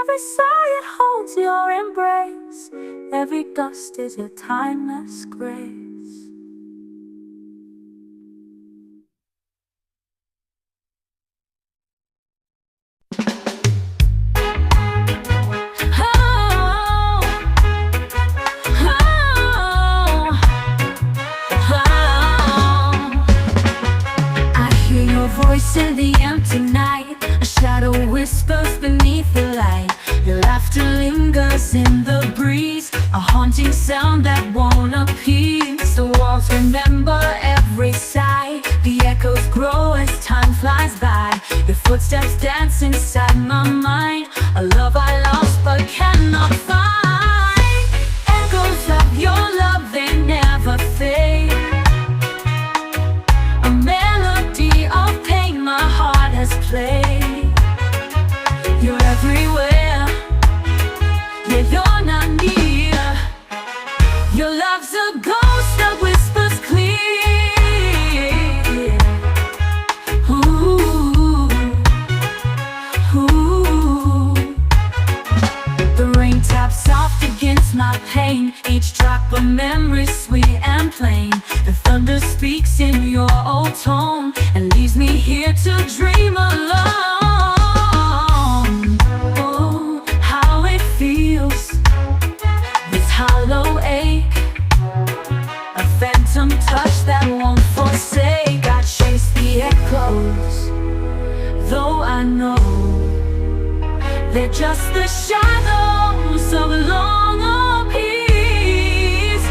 Every sigh it holds your embrace, every gust is your timeless grace. Voice in the empty night, a shadow whispers beneath the light. Your laughter lingers in the breeze, a haunting sound that won't appease. The walls remember every sigh, the echoes grow as time flies by. Your footsteps dance inside my mind, a love I lost but cannot find. Echoes of your love, they never fade. A melody of pain my heart has played. You're everywhere, yet you're not near. Your love's a ghost that whispers clear. Ooh, ooh. The rain taps soft against my pain, each drop a memory sweet and plain. The thunder speaks in your old tone and leaves me here to dream alone. Oh, how it feels, this hollow ache, a phantom touch that won't forsake. I chase the echoes, though I know they're just the shadows of long peace.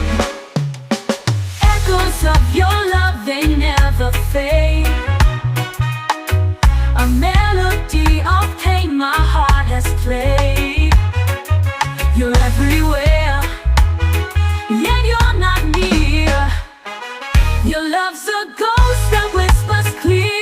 Echoes of your love, they never fade. A melody of pain my heart has played. You're everywhere, yet you're not near. Your love's a ghost that whispers clear.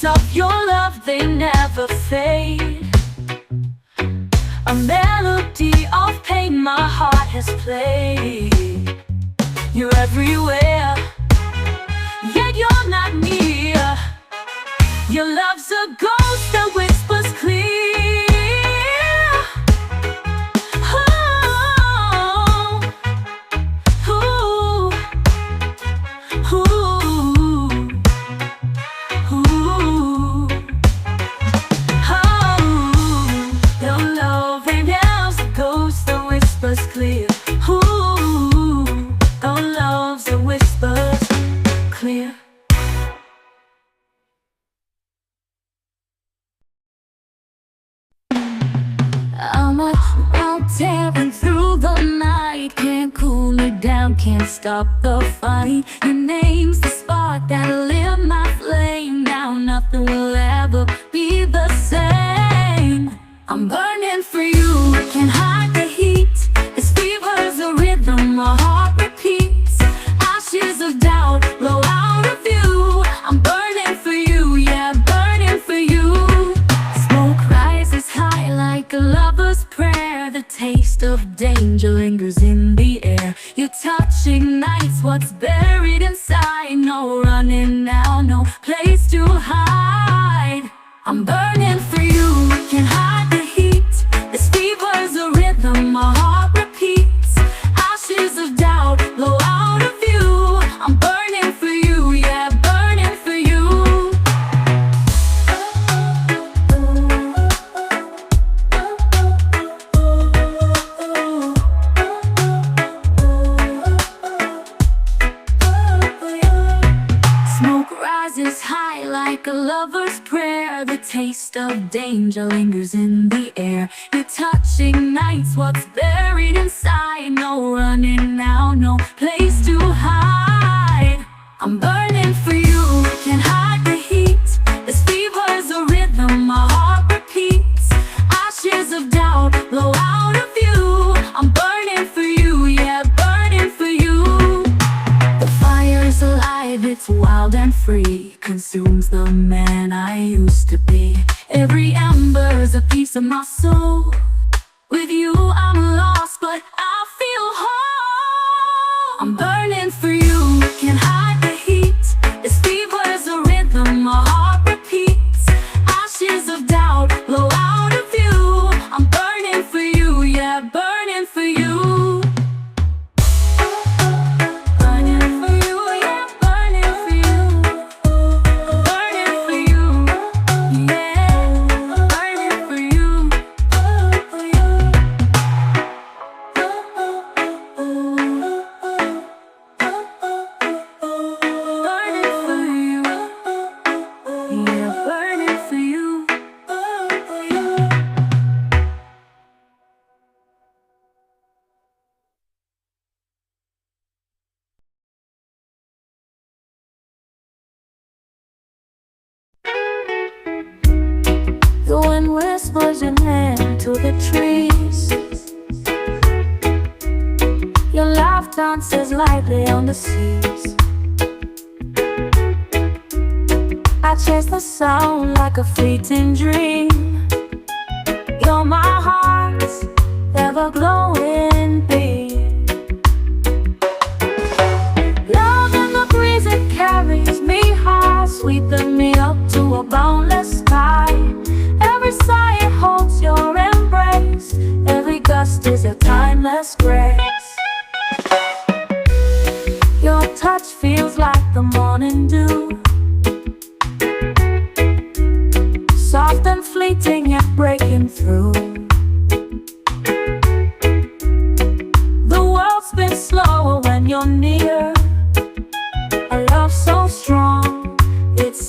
Of your love, they never fade. A melody of pain my heart has played. You're everywhere, yet down, can't stop the fight. Your name's the spark that lit my flame. Now nothing will ever be the same. I'm burning for you, can't hide the heat. This fever's a rhythm, my heart repeats. Ashes of doubt blow out of view. I'm burning for you, yeah, burning for you. Smoke rises high like a lover's prayer. The taste of danger lingers in the air. Your touch ignites what's buried inside. No running now, no place to hide. I'm burning for you, can't hide the heat. This fever's a rhythm, my heart repeats. Ashes of doubt blow out of view. I'm burning for you, yeah, burning for you. Smoke rises high like a lover's prayer. The taste of danger lingers in the air. Your touch ignites what's buried inside. No running now, no place to hide. I'm burning for you, can't hide the heat. This fever's a rhythm, my heart repeats. Ashes of doubt blow out of view. I'm burning for you, yeah, burning for you. The fire's alive, it's wild and free. Consumes the man I used to be. Every ember's a piece of my soul. With you I'm lost, but I feel whole. I'm burning for you, can't hide the heat. This fever's a rhythm, my heart repeats. Ashes of doubt blow out of view. I'm burning for you, yeah, burning for you. Burning for you, yeah, burning for you. Burning for you, yeah, burning for you. Burning for you, yeah, burning for you. The wind whispers your name to the trees. Your laugh dances lightly on the seas. I chase the sound like a fleeting dream. You're my heart's ever-glowing beam. Love in the breeze, it carries me high, sweeping me up to a boundless sky. Every sigh, it holds your embrace. Every gust is a timeless grace. Your touch feels like the morning dew, soft and fleeting yet breaking through. The world spins slower when you're near. A love so strong, it's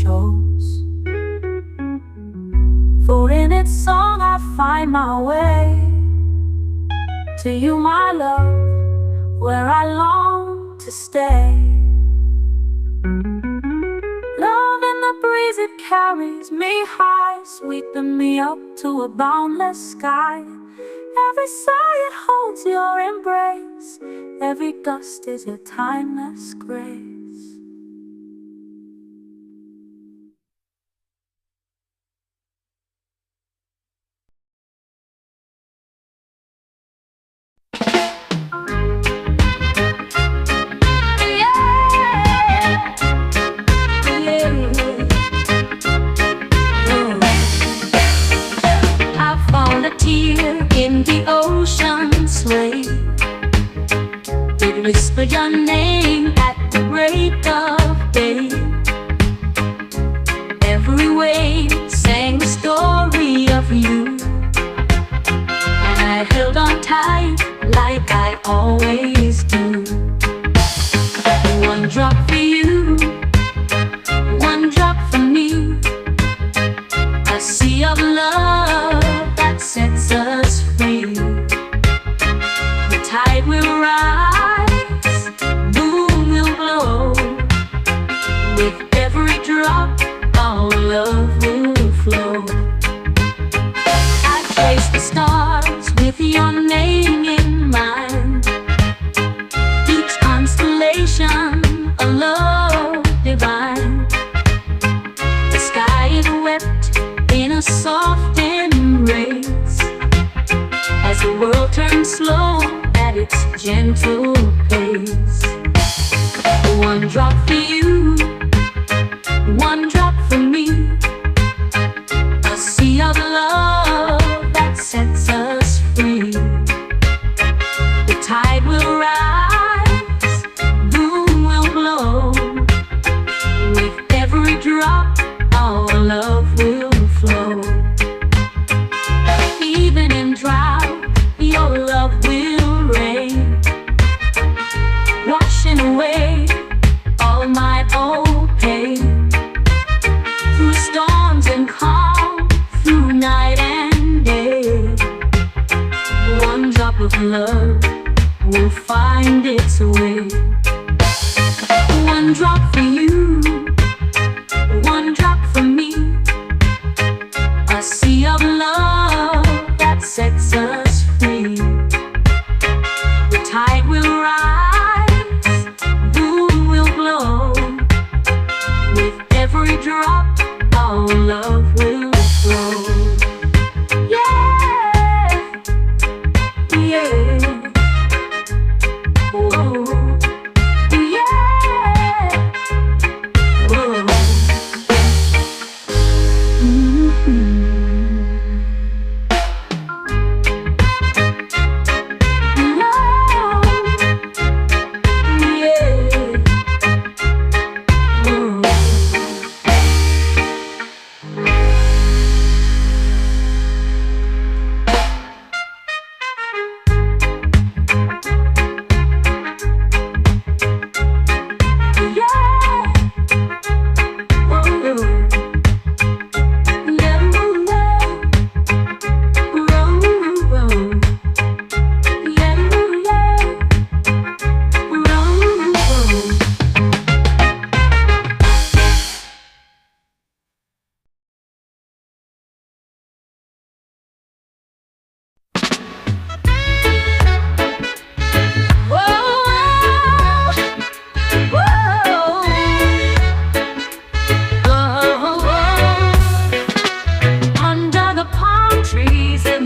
chose. For in its song I find my way to you, my love, where I long to stay. Love in the breeze, it carries me high, sweeping me up to a boundless sky. Every sigh, it holds your embrace. Every gust is your timeless grace. In the ocean's wave, it whispered your name at the break of day. Every wave sang the story of you, and I held on tight like I always do. One drop for you, one drop for me, a sea of love that sets us free. The tide will rise, moon will glow. With every drop, our love will flow. I trace the stars with your name in mind. Each constellation, a love divine. The sky is wept in a soft embrace, as the world turns slow at its gentle pace. One drop for you, one drop for me, a sea of love that sets us free. The tide will rise, moon will glow. With every drop, our love will flow. Even in drought, your love will reign, washing away all my old pain. Through storms and calm, through night and day, one drop of love will find its way. One drop for you, one drop for me, a sea of love that sets us free. The tide will rise, moon will glow. With every drop, our love will flow. Yeah, yeah, whoa, yeah, whoa.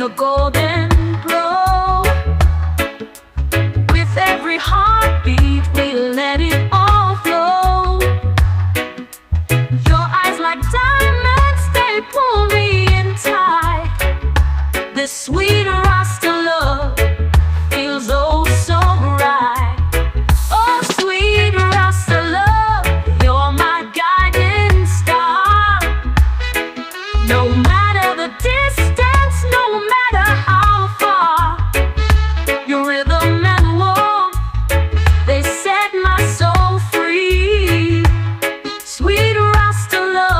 The golden glow, with every heartbeat we let it all flow. Your eyes like diamonds, they pull me in tight. This sweet Rasta love feels oh so right. Oh sweet Rasta love, you're my guiding star. No matter the distance, no matter how far, your rhythm and warmth, they set my soul free. Sweet Rasta love.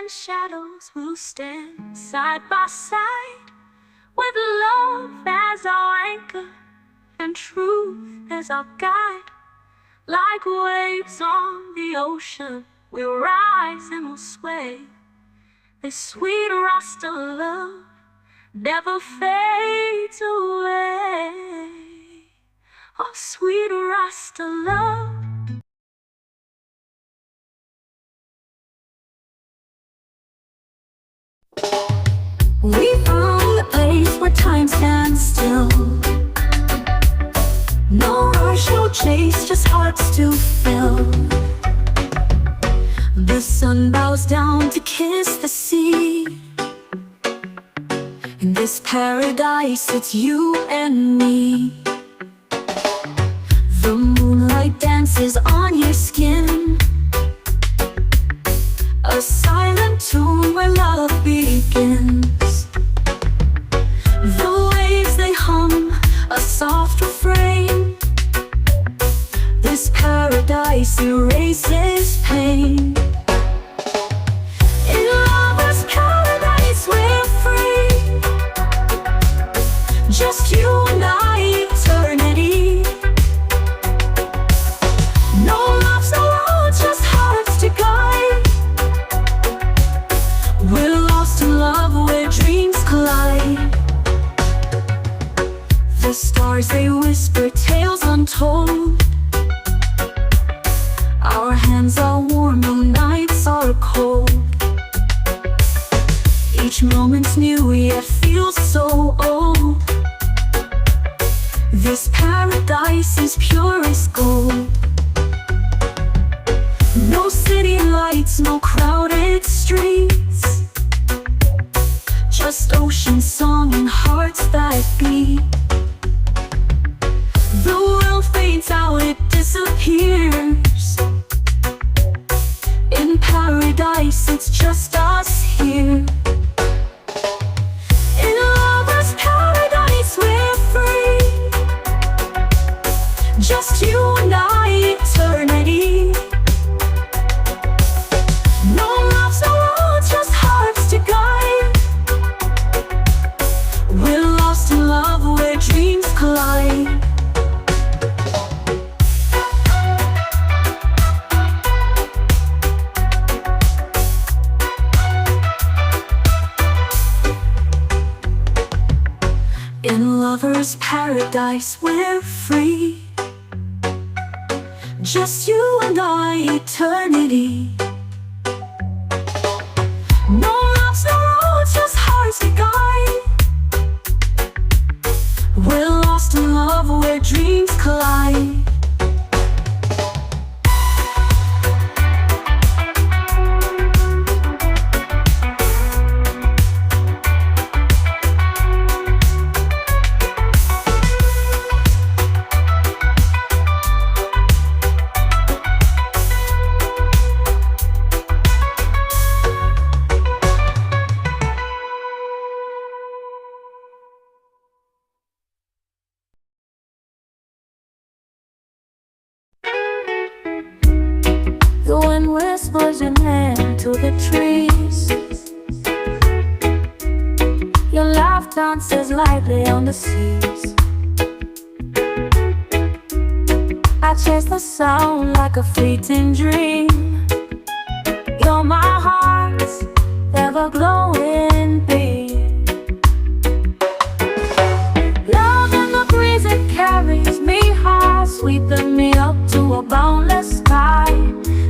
and shadows will stand side by side, with love as our anchor and truth as our guide. Like waves on the ocean, we'll rise and we'll sway. This sweet Rasta love never fades away. Oh, sweet Rasta love. We found the place where time stands still. No rush, no chase, just hearts to fill. The sun bows down to kiss the sea. In this paradise, it's you and me. The moonlight dances on your skin, a silent tune where love begins. The waves, they hum a soft refrain. This paradise erases pain. In lover's paradise we're free, just you and I, eternity. No love's no road, just hearts to guide. We're lost in love where dreams collide. The stars, they whisper tales untold. Our hands are warm, no nights are cold. Each moment's new, yet feels so old. This paradise is pure as gold. No city lights, no crowded streets, just ocean song and hearts that beat. The world fades out, it disappears. In paradise, it's just us here. In lover's paradise, we're free, just you and I, eternity. No love's no road, just hearts to guide. We're lost in love where dreams collide. In lover's paradise we're free, just you and I, eternity. No love's no road, just hearts to guide. We're lost in love where dreams collide. The wind whispers your name to the trees. Your laugh dances lightly on the seas. I chase the sound like a fleeting dream. You're my heart's ever-glowing beam. Love in the breeze, it carries me high, sweeping me up to a boundless sky.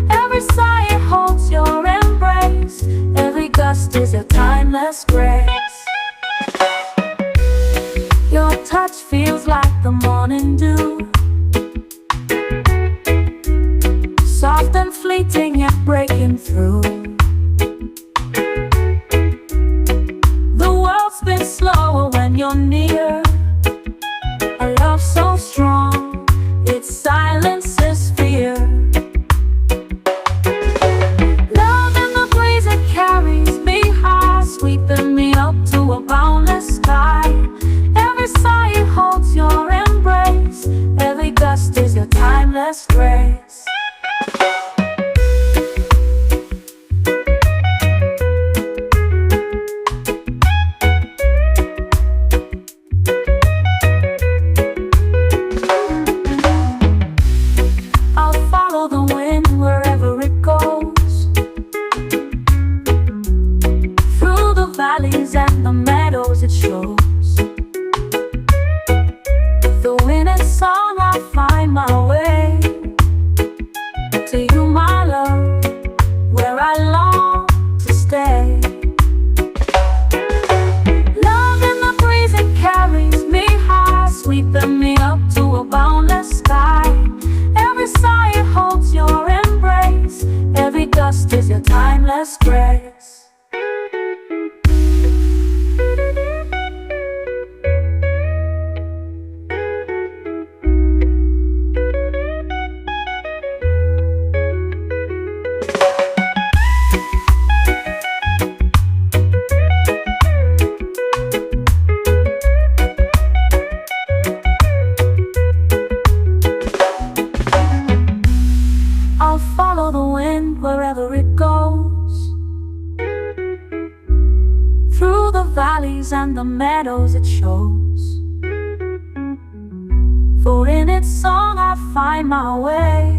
Every sigh, it holds your embrace. Every gust is a timeless grace. Your touch feels like the morning dew, soft and fleeting yet breaking through. The world spins slower when you're near. A love so strong, it silences fear. Love in the breeze, it carries me high, sweeping me up to a boundless sky. Every sigh, it holds your embrace. I find my way to you, my love, where I long to stay. Love in the breeze, it carries me high, sweeping me up to a boundless sky. Every sigh, it holds your embrace. Every gust is your timeless grace. I'll follow the wind wherever it goes, through the valleys and the meadows it shows. For in its song I find my way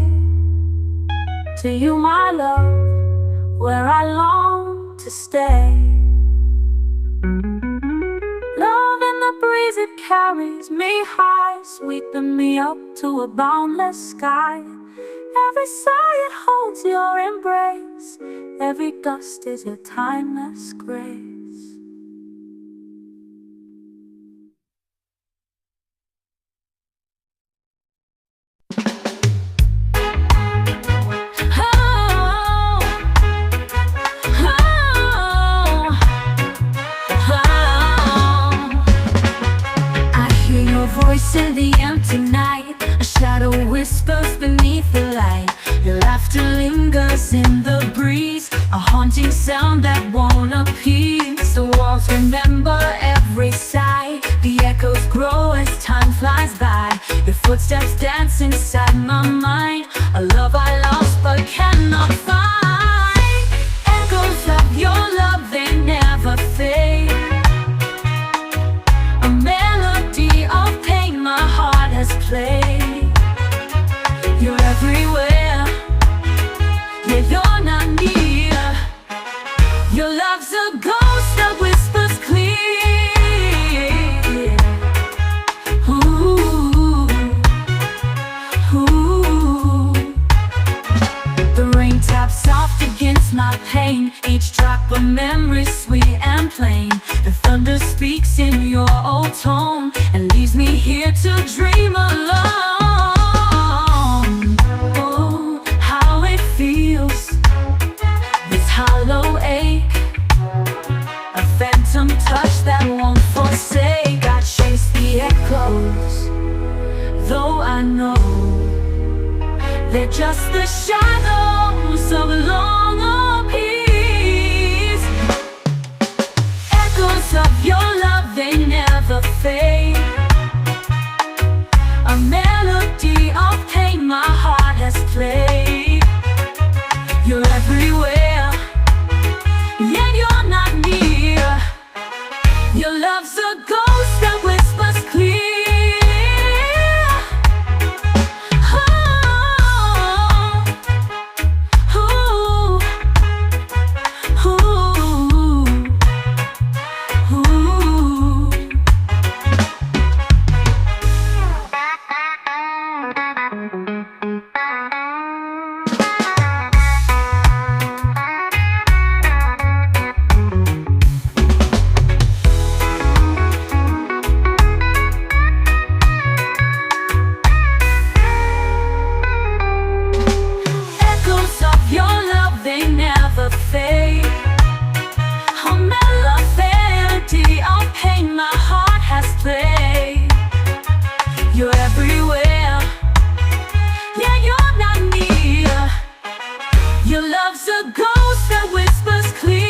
to you, my love, where I long to stay. Love in the breeze, it carries me high, sweeping me up to a boundless sky. Every sigh, it holds your embrace. Every gust is your timeless grace. Voice in the empty night, a shadow whispers beneath the light. Your laughter lingers in the breeze, a haunting sound that won't appease. The walls remember every sigh, the echoes grow as time flies by. Your footsteps dance inside my mind, a love I lost but cannot find. Echoes of your love, they never fade. A melody of pain my heart has played. You're everywhere, yet you're not near. Your love's a ghost that whispers clear. Ooh, ooh. The rain taps soft against my pain, each drop a memory sweet and plain. The thunder speaks in your old tone and leaves me here to dream alone. Oh, how it feels, this hollow ache, a phantom touch that won't forsake. I chase the echoes, though I know they're just the shadows of long peace. Echoes of your love, they never fade. A melody of pain my heart has played. You're everywhere, yet you're not near. Your love's a ghost that whispers clear. You're everywhere, yeah, you're not near. Your love's a ghost that whispers clear.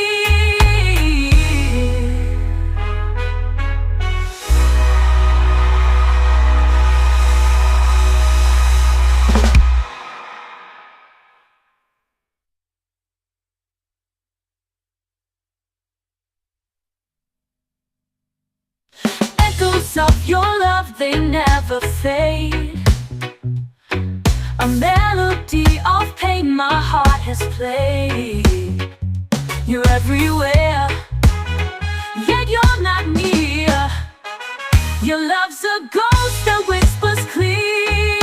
Echoes of your love, they never fade. A melody of pain my heart has played. You're everywhere, yet you're not near. Your love's a ghost that whispers clear.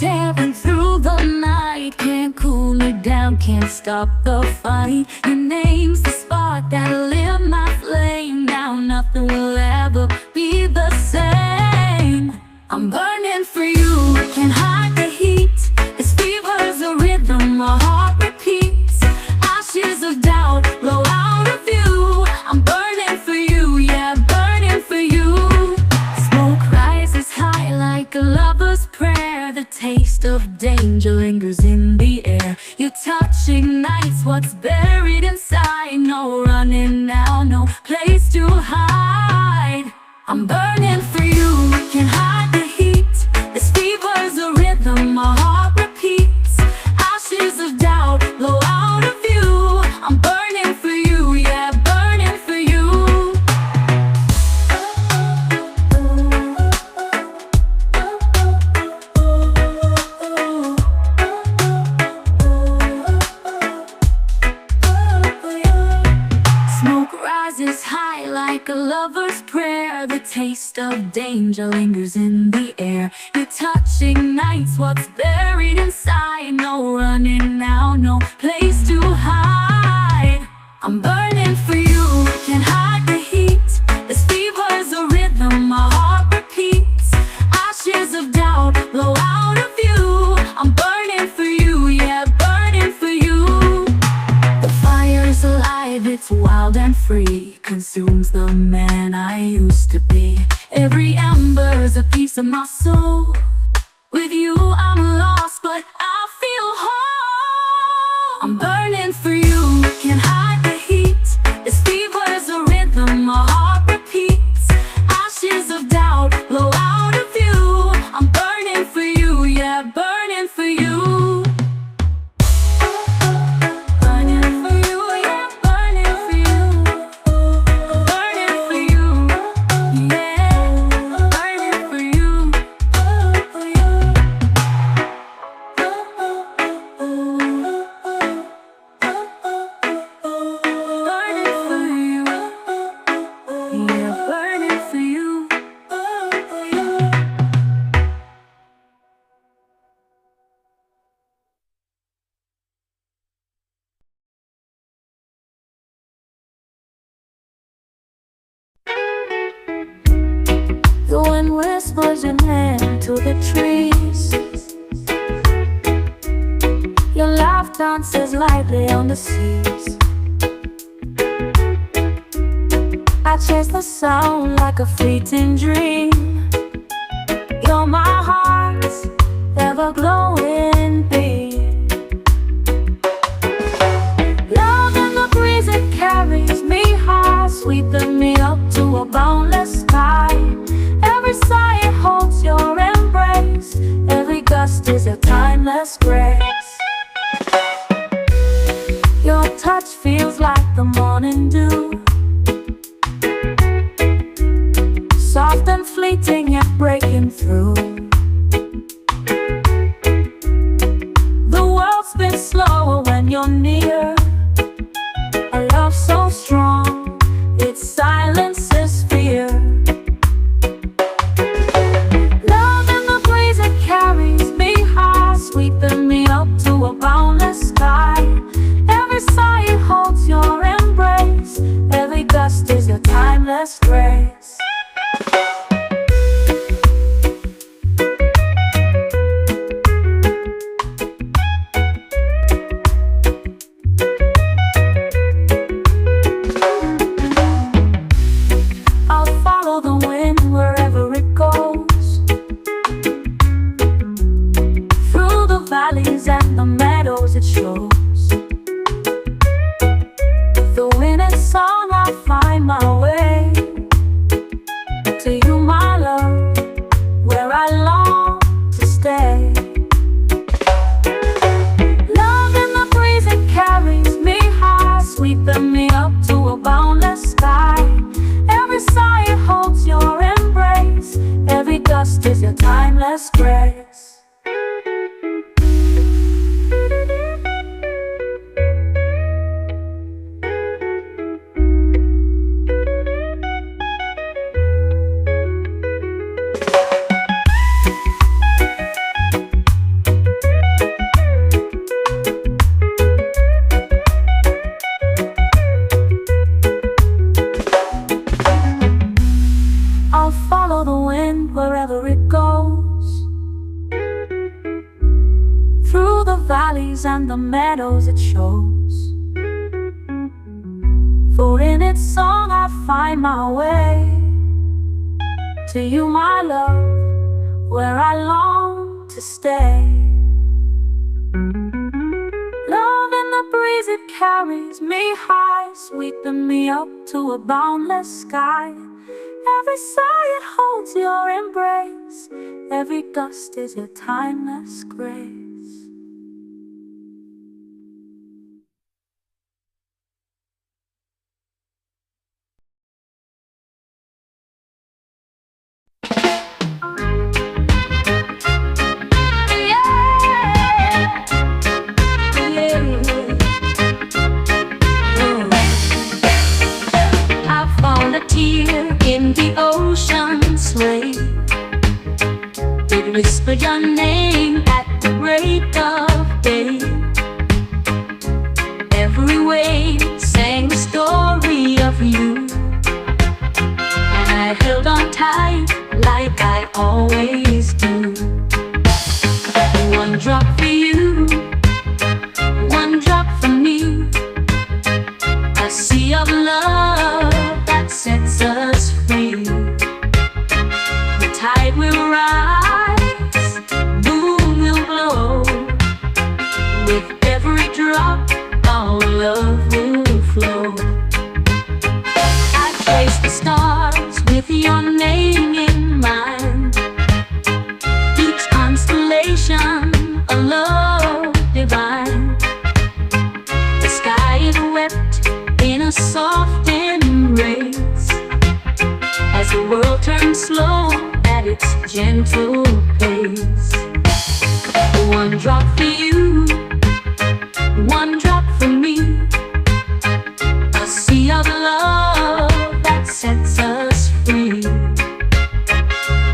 tearing through the night. Can't cool it down, can't stop the fight. Your name's the spark that lit my flame. Now nothing will ever be the same. I'm burning for you, can't hide the heat. This fever's a rhythm, my heart repeats. Ashes of doubt blow out of view. I'm burning for you, yeah, burning for you. Smoke rises high like a lover's prayer. The taste of danger lingers in the air. Your touch ignites what's buried inside. No running now, no place to hide. I'm burning for you, can't hide the heat. This fever's a rhythm, my heart repeats. Ashes of doubt blow out of view. I'm burning for you, yeah, burning for you. Smoke rises high like a lover's prayer. The taste of danger lingers in the air. Your touch ignites what's buried inside. No running now, no place to hide. I'm burning for you, can't hide the heat. This fever's a rhythm, my heart repeats. Ashes of doubt blow out of view. I'm burning for you, yeah, burning for you. The fire's alive, it's wild and free. Consumes the man I used to be. Every ember's a piece of my soul. With you I'm lost, but I feel whole. I'm burning for you, can't hide the heat. This fever's a rhythm, my heart repeats. Ashes of doubt blow out of view. I'm burning for you, yeah, burning for you. Burning for you, yeah, burning for you. Burning for you, yeah, burning for you. Burning for you, yeah, burning for you. The wind whispers your name to the trees. Your laugh dances lightly on the seas. I chase the sound like a fleeting dream. You're my heart's ever-glowing beam. Love in the breeze, it carries me high, sweeping me up to a boundless sky. Every sigh it holds your embrace. Every gust is your timeless grace. Your touch feels like the morning dew, soft and fleeting yet breaking through. The world spins slower when you're near. A love so strong, it silences fear. Love in the breeze, it carries me high, sweeping me up to a boundless sky. Every sigh it holds your embrace. Every gust is your timeless grace. I'll follow the wind wherever it goes, through the valleys and the meadows it shows. The wind and song, I'll find my way to you, my love, where I long to stay. Love in the breeze, it carries me high, sweeping me up to a boundless sky. Every sigh it holds your embrace. Every gust is your timeless grace. follow the wind wherever it goes, through the valleys and the meadows it shows. For in its song I find my way to you, my love, where I long to stay. Love in the breeze, it carries me high, sweeping me up to a boundless sky. Every sigh it holds your embrace, every gust is your timeless grace. In the ocean's wave, it whispered your name at the break of day. Every wave sang the story of you, and I held on tight like I always do. One drop for you, one drop for me, a sea of love that sets us free. The tide will rise, moon will glow. With every drop, our love will flow. I trace the stars with your name in mind, each constellation a love divine. The sky is wept in a soft embrace, as the world turns slow at its gentle pace. One drop for you, one drop for me, a sea of love that sets us free.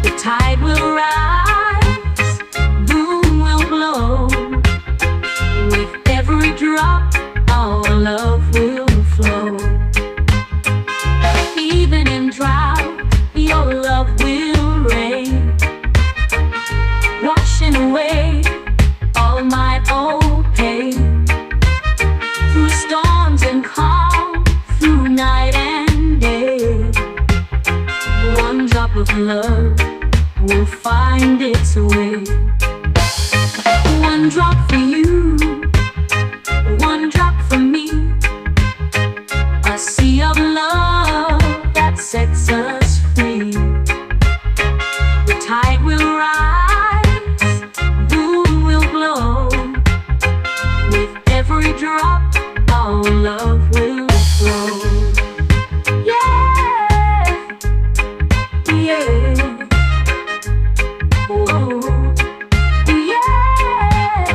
The tide will rise, moon will glow. With every drop, our love will flow. Even in drought, your love will reign, washing away all my old pain. Through storms and calm, through night and day, one drop of love will find its way. One drop for you, one drop for me, a sea of love that sets us free. The tide will rise, moon will glow. With every drop, our love will flow. Yeah, yeah. Whoa. Yeah,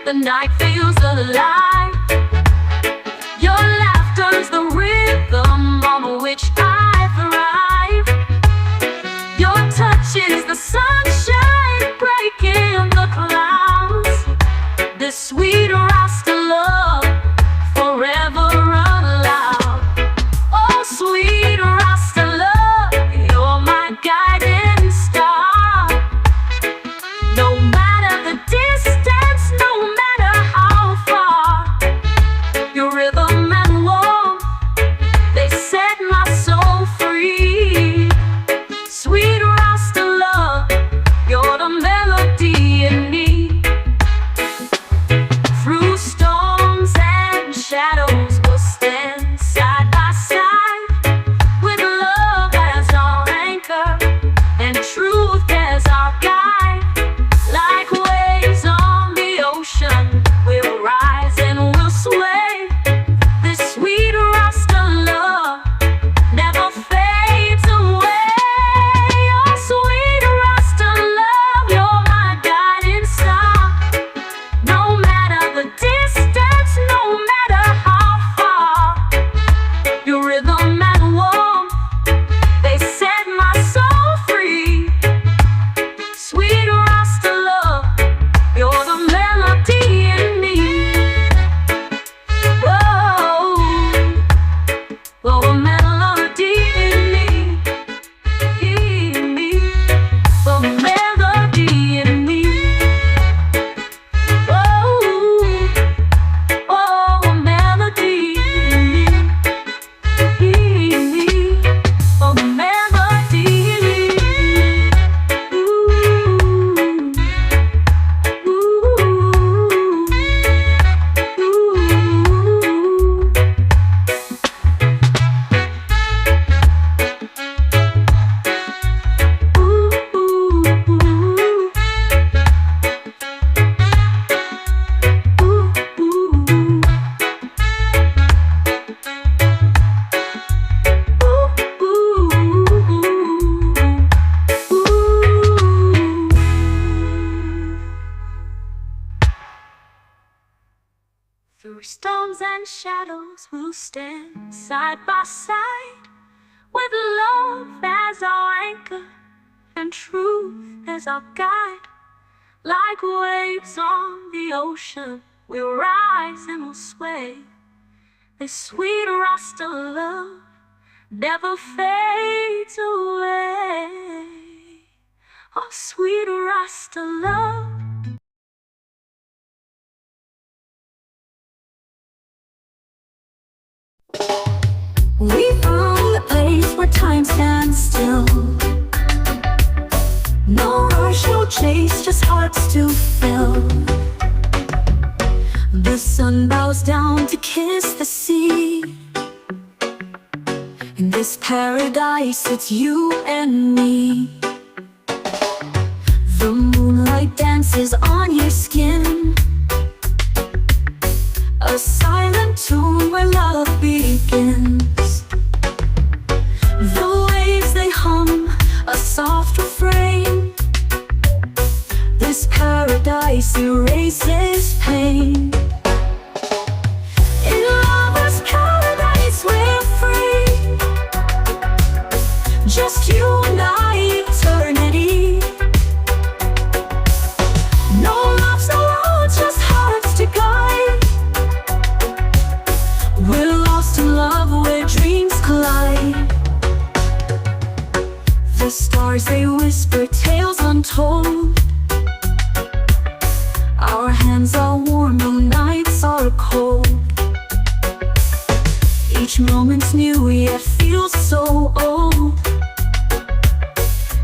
The night feels alive. Your laughter's the rhythm on which I thrive. Your touch is the sunshine breaking the clouds. This sweet Rasta love forever aloud. Oh, sweet Rasta love, you're my guiding star. No matter the distance, no matter how far, your rhythm and warmth, they set my soul free. Sweet Rasta love, you're the melody in me. Through storms and shadows, we'll stand side by side, with love as our anchor and truth as our guide. Like waves on the ocean, we'll rise and we'll sway. This sweet Rasta love never fades away. Oh, sweet Rasta love, you're my guiding star. No matter the distance, no matter how far, your rhythm and warmth, they set my soul free. Sweet Rasta love, you're the melody in me. Whoa, oh, a melody in me, oh, melody in me. Oh, oh, a melody in me, oh, melody in me. Through storms and shadows, we'll stand side by side, with love as our anchor and truth as our guide. Like waves on the ocean, we'll rise and we'll sway. This sweet Rasta love never fades away. Oh, sweet Rasta love. We found a place where time stands still. No rush, no chase, just hearts to fill. The sun bows down to kiss the sea. In this paradise, it's you and me. The moonlight dances on your skin, a silent tune where love begins. The waves, they hum a soft refrain. This paradise erases pain. In lover's paradise, we're free. Just you and I, eternity. No loves, no roads, just hearts to guide. We're lost in love where dreams collide. The stars, they whisper tales untold. Our hands are warm, no nights are cold. Each moment's new, yet feels so old.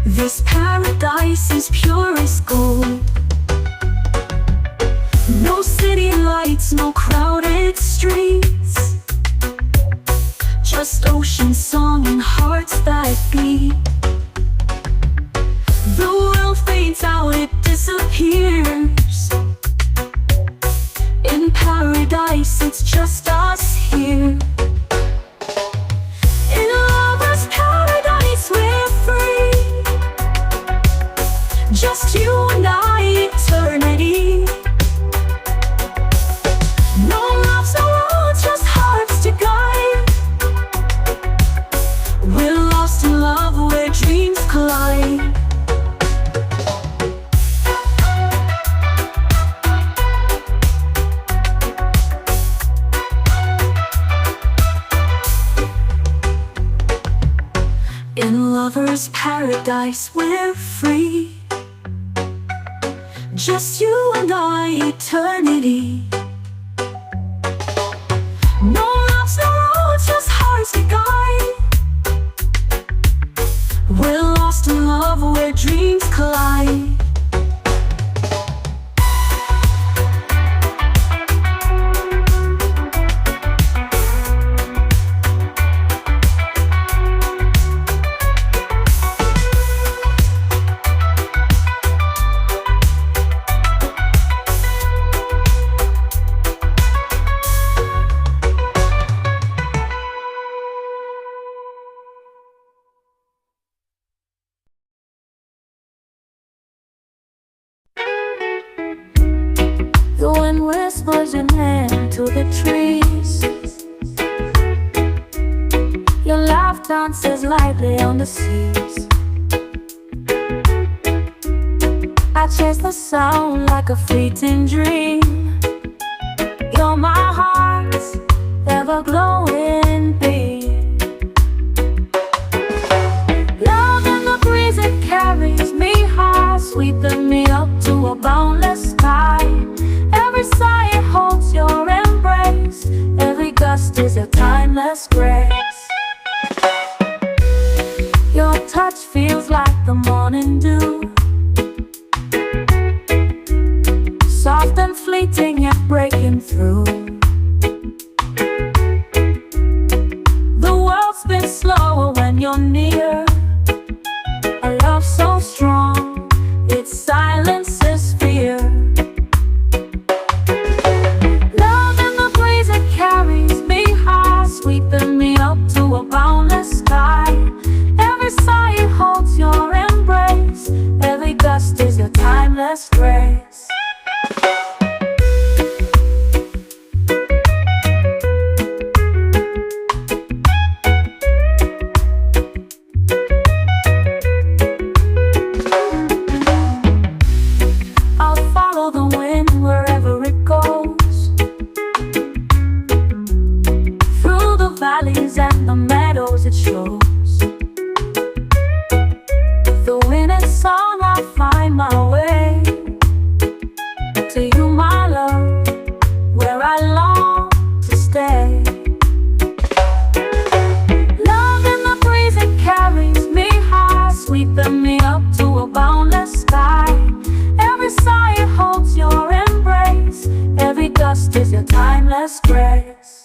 This paradise is pure as gold. No city lights, no crowded streets, just ocean song and hearts that beat. The world fades out, it disappears. In paradise, it's just us here. In lover's paradise, we're free. Just you and I, eternity. paradise, we're free. Just you and I, eternity. No loves, no roads, just hearts to guide. We're lost in love where dreams collide. The wind whispers your name to the trees. Your laugh dances lightly on the seas. I chase the sound like a fleeting dream. You're my heart's ever-glowing beam. Love in the breeze, it carries me high, sweeping me up to a boundless sky. Every sigh it holds your embrace. Every gust is a timeless grace. Your touch feels like the morning dew, soft and fleeting yet breaking through. The world spins slower when you're near. A love so strong, it silences fear. Sweeping me up to a boundless sky. Every sigh it holds your embrace. Every gust is your timeless grace. I'll follow the wind wherever it goes, valleys and the meadows it shows. Though in its song I find my way to you, my love, where I long to stay. Love in the breeze, it carries me high, sweeping me up to a boundless sky. Every sigh it holds your embrace. Every gust is your timeless grace.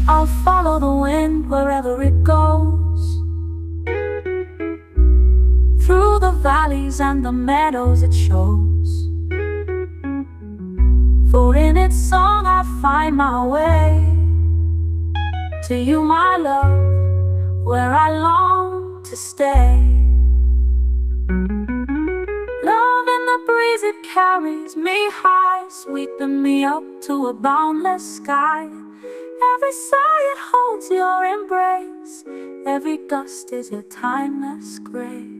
I'll follow the wind wherever it goes, through the valleys and the meadows it shows. For in its song I find my way to you, my love, where I long to stay. Love in the breeze, it carries me high, sweeping me up to a boundless sky. Every sigh it holds your embrace. Every gust is your timeless grace.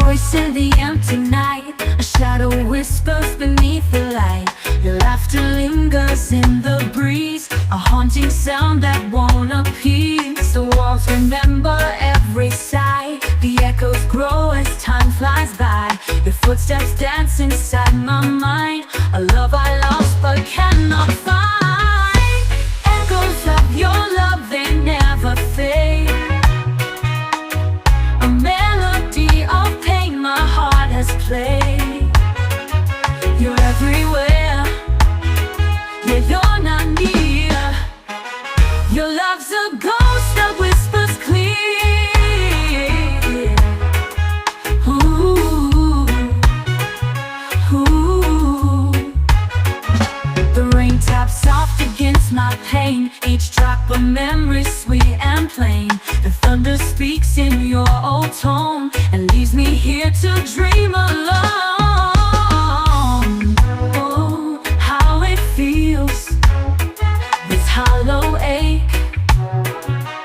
Voice in the empty night, a shadow whispers beneath the light. Your laughter lingers in the breeze, a haunting sound that won't appease. The walls remember every sigh, the echoes grow as time flies by. Your footsteps dance inside my mind, a love I lost but cannot find. Echoes of your love, they never fade. A melody of pain my heart has played. You're everywhere, yeah, you're not near. Your love's a ghost that whispers clear. Ooh. pain. Each drop of memory sweet and plain. The thunder speaks in your old tone and leaves me here to dream alone. Oh, how it feels, this hollow ache,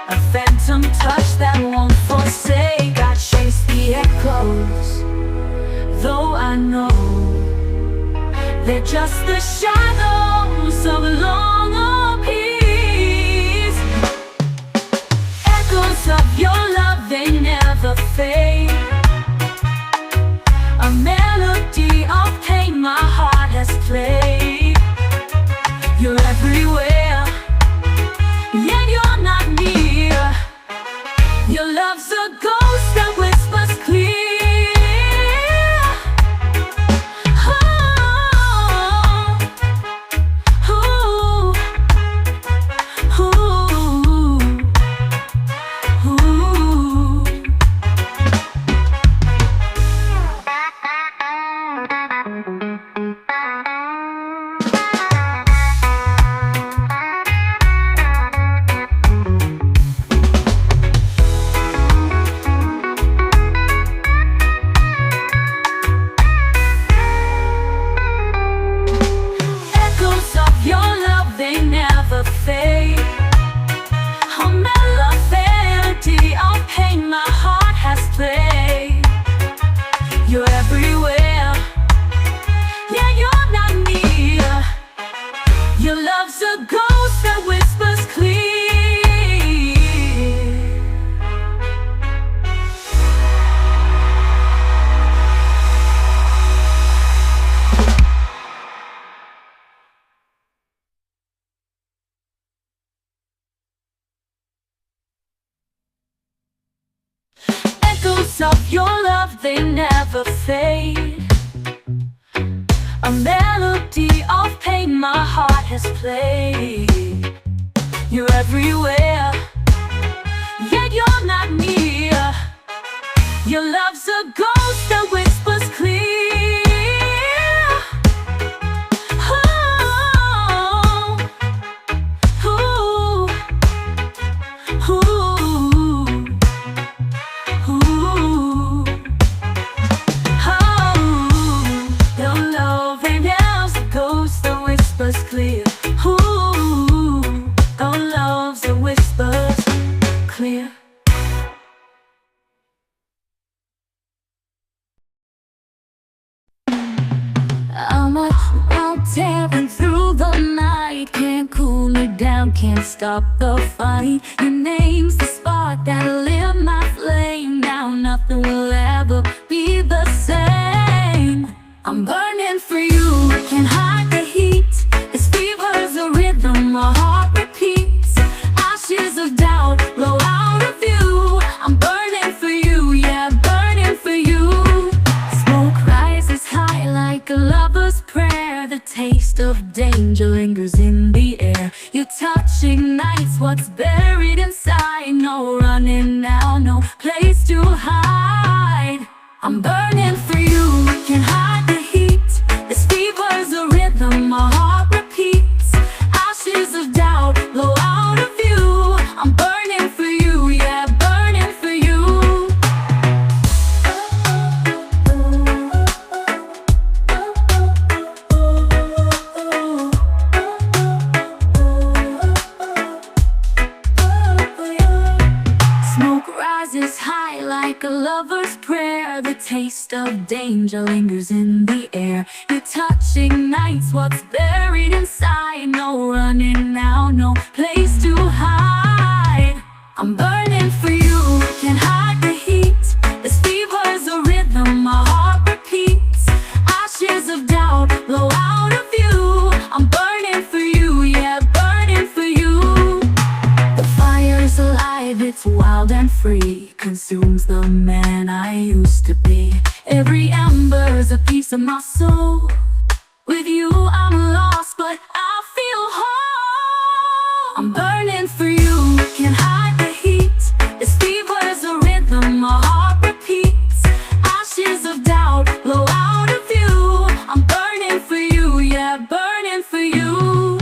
a phantom touch that won't forsake. I chase the echoes, though I know they're just the shadows of long peace. Echoes of your love, they never fade. A melody of pain my heart has played. You're everywhere, yet you're not near. Your love's a ghost that whispers clear. You're everywhere, yeah, you're not near. Your love's a ghost that whispers clear. Echoes of your love, they never fade. A melody of pain my heart has played. You're everywhere, yet you're not near. Your love's a ghost that whispers clear. Oh, ooh, ooh, ooh. Clear. Ooh, our love's a whispers clear. I'm out tearing through the night, can't cool it down, can't stop the fight. Your name's the spark that lit my flame. Now nothing will ever be the same. I'm burning for you, can't hide the heat. This fever's a rhythm my heart repeats. Ashes of doubt blow out of view. I'm burning for you, yeah, burning for you. Smoke rises high like a lover's prayer. The taste of danger lingers in the air. Your touch ignites what's buried inside. No running now, no place to hide. I'm burning for you, can't hide the heat. This fever's a rhythm my heart repeats. Ashes of doubt blow out of view. I'm burning for you, yeah, burning for you. Smoke rises high like a lover's prayer. The taste of danger lingers in the air. Your touch ignites what's buried inside. No running now, no place to hide. I'm burning for you, can't hide the heat. This fever's a rhythm my heart repeats. Ashes of doubt blow out of view. I'm burning for you, yeah, burning for you. The fire's alive, it's wild and free. Consumes the man I used to be. Every ember's a piece of my soul. With you I'm lost, but I feel whole. I'm burning for you, can't hide the heat. This fever's a rhythm my heart repeats. Ashes of doubt blow out of view. I'm burning for you, yeah, burning for you.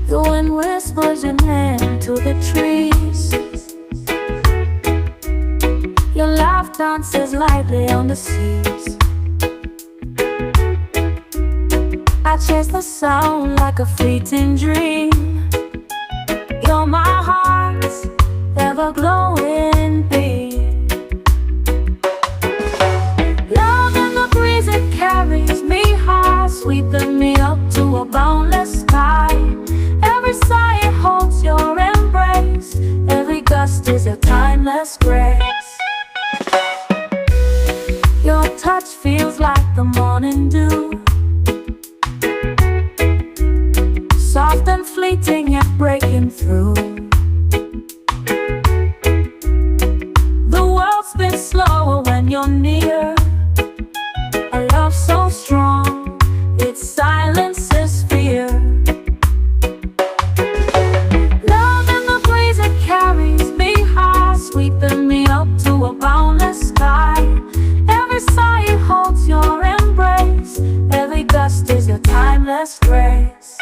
The wind whispers your name to the trees. Your laugh dances lightly on the seas. I chase the sound like a fleeting dream. You're my heart's ever-glowing beam. Love in the breeze, it carries me high, sweeping me up to a boundless sky. Every sigh, it holds your embrace. Every gust is a timeless grace. Your touch feels like the morning dew, soft and fleeting yet breaking through. The world spins slower when you're near. A love so strong, it silences fear. Love in the breeze, it carries me high, sweeping me up to a boundless sky. Every sigh, it holds your embrace. Every gust is your timeless grace.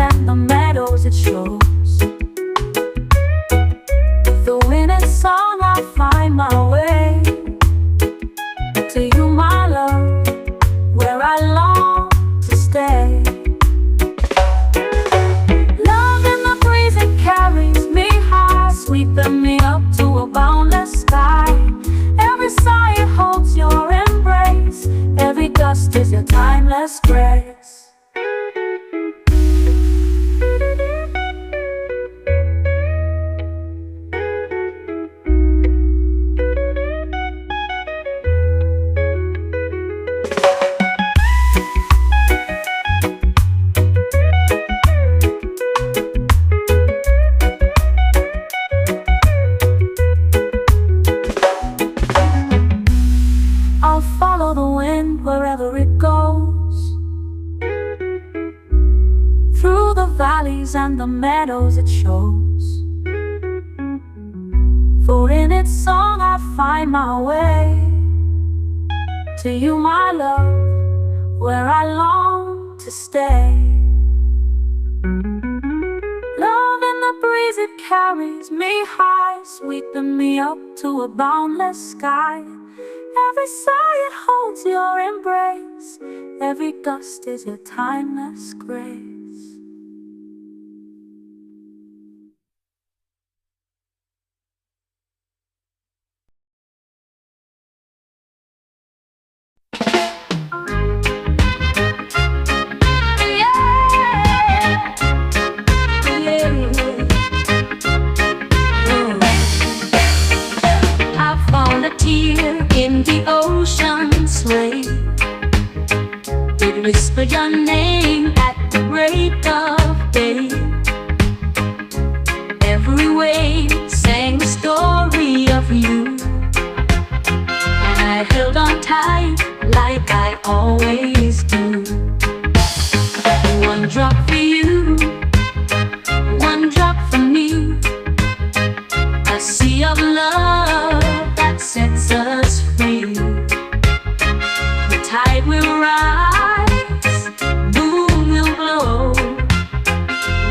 And the meadows it shows. Though in its song I find my way to you, my love, where I long to stay. Love in the breeze, it carries me high, sweeping me up to a boundless sky. Every sigh, it holds your embrace. Every gust is your timeless grace. I'll follow the wind wherever it goes, through the valleys and the meadows it shows. For in its song I find my way to you, my love, where I long to stay. Love in the breeze, it carries me high, sweeping me up to a boundless sky. Every sigh, it holds your embrace. Every gust is your timeless grace. In the ocean's wave, it whispered your name at the break of day. Every wave sang the story of you, and I held on tight like I always do. One drop for you, one drop for me, a sea of love that sets us free. The tide will rise, moon will glow.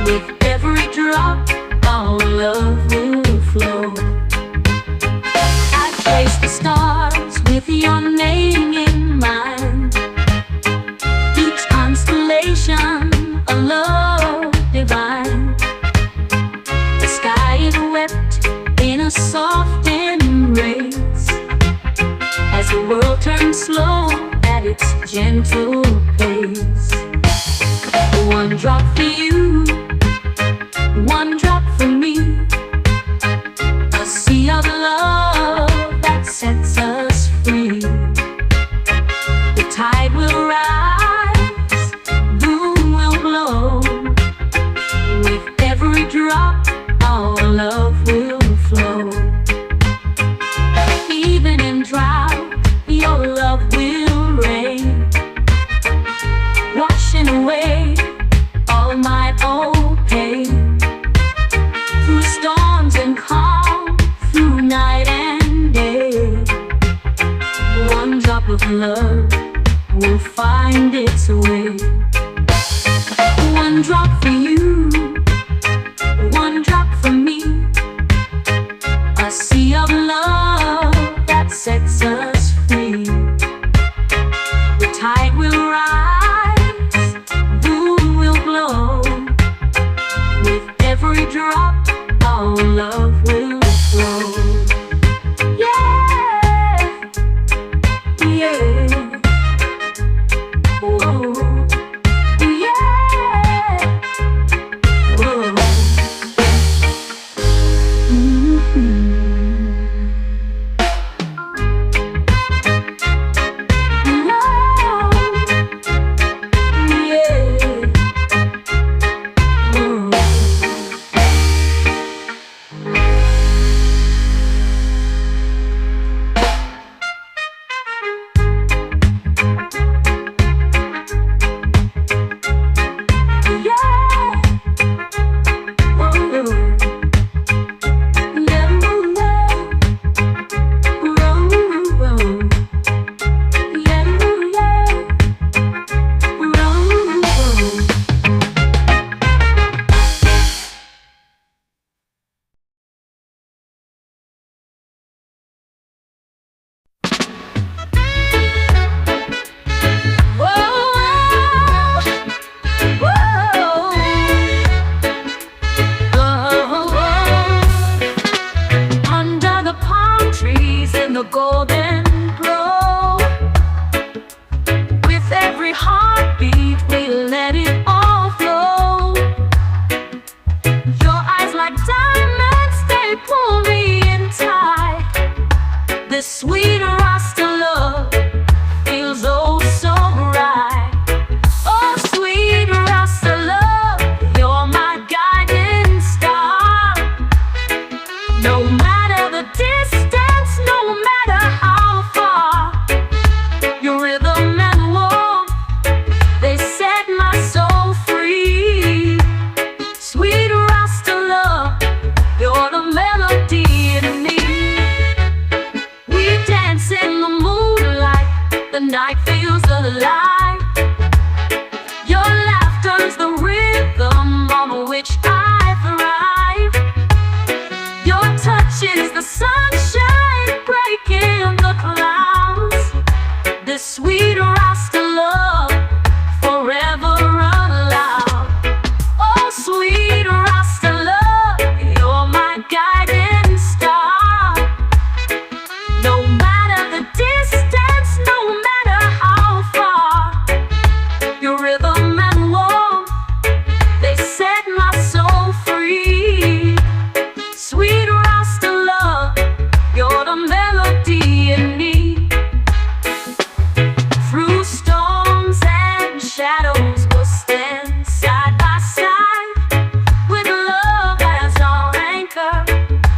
With every drop, our love will flow. I trace the stars with your name in mind. Each constellation, a love divine. The sky is wept in a soft embrace, as the world turns slow at its gentle pace. One drop for you, one drop for me, a sea of love that sets us free. The tide will rise, moon will glow. With every drop, our love will flow. Even in drought, your love will your love will flow. Yeah, yeah. Whoa. Yeah. Whoa. The golden glow, with every heartbeat we let it all flow. Your eyes like diamonds, they pull me in tight. This sweet Rasta love feels oh so right. Oh sweet Rasta love, you're my guiding star. No matter the distance, no matter how far, your rhythm and warmth, they set my soul free. Sweet Rasta love, you're the melody in me. We dance in the moonlight, the night feels alive. Your laughter's the rhythm on which I thrive. Your touch is the sunshine breaking the clouds. This sweet Rasta love forever unloud. Oh sweet Rasta love, you're my guiding star. No matter the distance, no matter how far, your rhythm and warmth, they set my soul free. Sweet Rasta love, you're the melody in me. Through storms and shadows, we'll stand side by side, with love as our anchor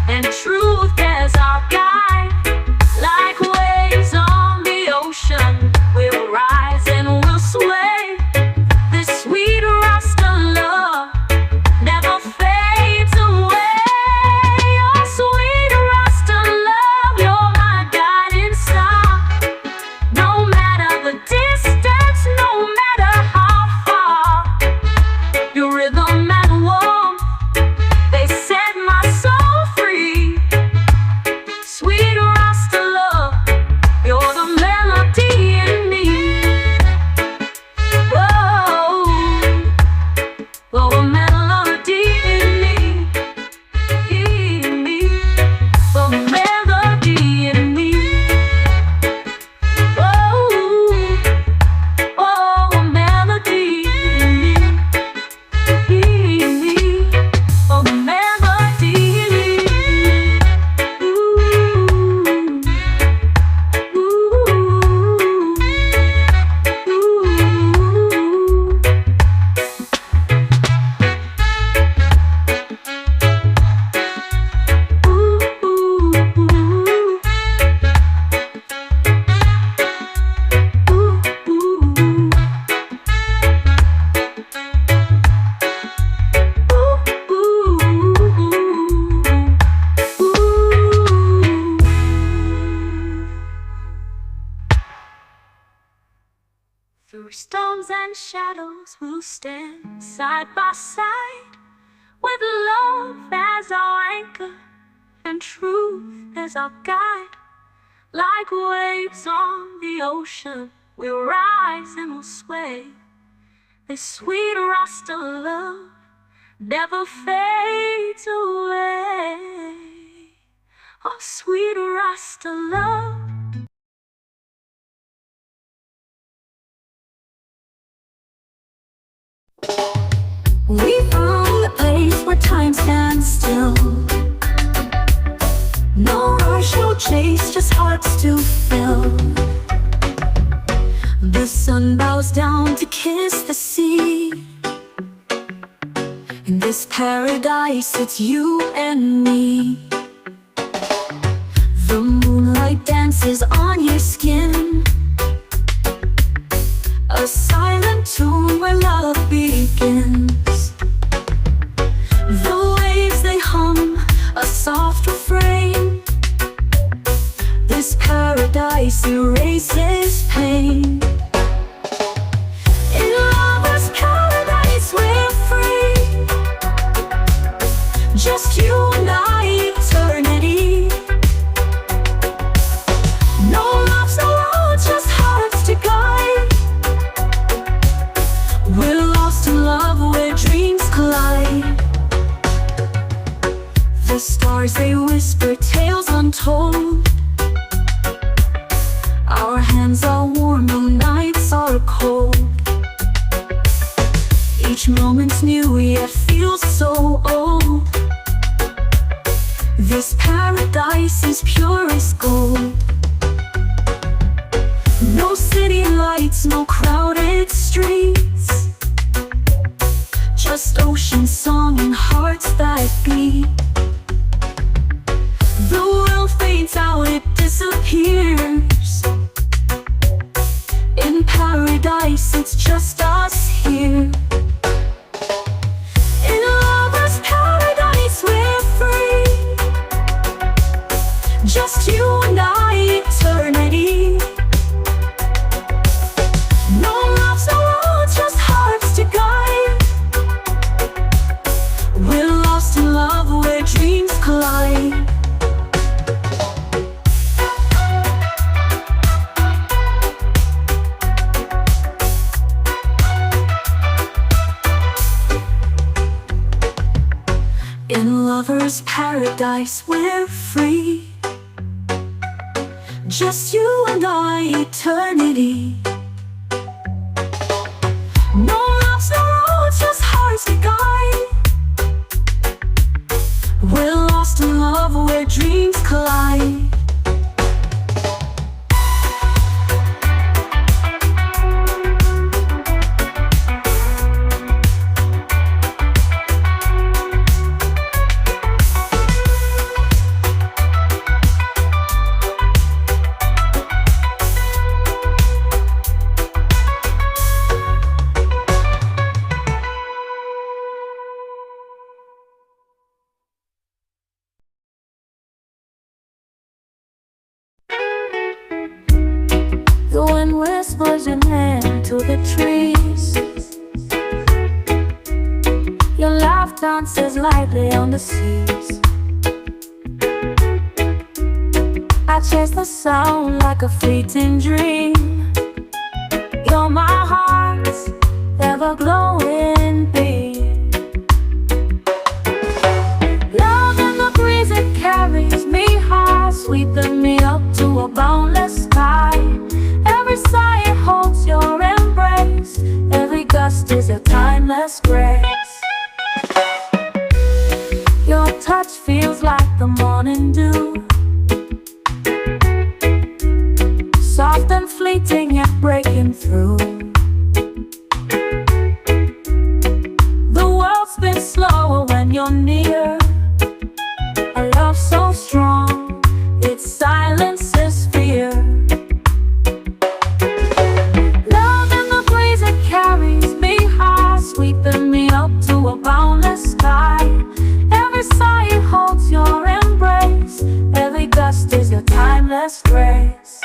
and truth as our guide. Like waves on the ocean, we'll rise and we'll sway. This sweet Rasta love never fades away. Oh sweet Rasta love, you're my guiding star. No matter the distance, no matter how far, your rhythm and warmth, they set my soul free. Sweet Rasta love, you're the melody in me. Whoa, oh, a melody in me, oh, melody in me. Oh, oh, a melody in me, oh, melody in me. Through storms and shadows, we'll stand side by side, with love as our anchor and truth as our guide. Like waves on the ocean, we'll rise and we'll sway. This sweet Rasta love never fades away. Oh, sweet Rasta love. We found a place where time stands still. No rush, no chase, just hearts to fill. The sun bows down to kiss the sea. In this paradise, it's you and me. The moonlight dances on your skin, a silent tune where love begins. The waves they hum, a soft refrain. This paradise erases pain. In lover's paradise we're free, just you and I, eternity. No love's allowed, just hearts to guide. We're lost in love where dreams collide. The stars they whisper tales untold. Our hands are warm, the nights are cold. Each moment's new yet feels so old. This paradise is pure as gold. No city lights, no crowded streets, just ocean song and hearts that beat. The world fades out, it disappears. In paradise, it's just us here. In lover's paradise, we're free, just you and I, eternity. No love's allowed, just hearts to guide. We're lost in love where dreams collide. In lover's paradise we're free, just you and I, eternity. No love's allowed, just hearts to guide. We're lost in love where dreams collide. The wind whispers your name to the trees. Your laugh dances lightly on the seas. I chase the sound like a fleeting dream. You're my heart's ever-glowing beam. Love in the breeze, it carries me high, sweeping me up to a boundless sky. Every sigh it holds your embrace, every gust is a timeless grace. Your touch feels like the morning dew, soft and fleeting yet breaking through. The world spins slower when you're near, a love so strong, it silences fear. Sweeping me up to a boundless sky. Every sigh it holds your embrace, every gust is your timeless grace.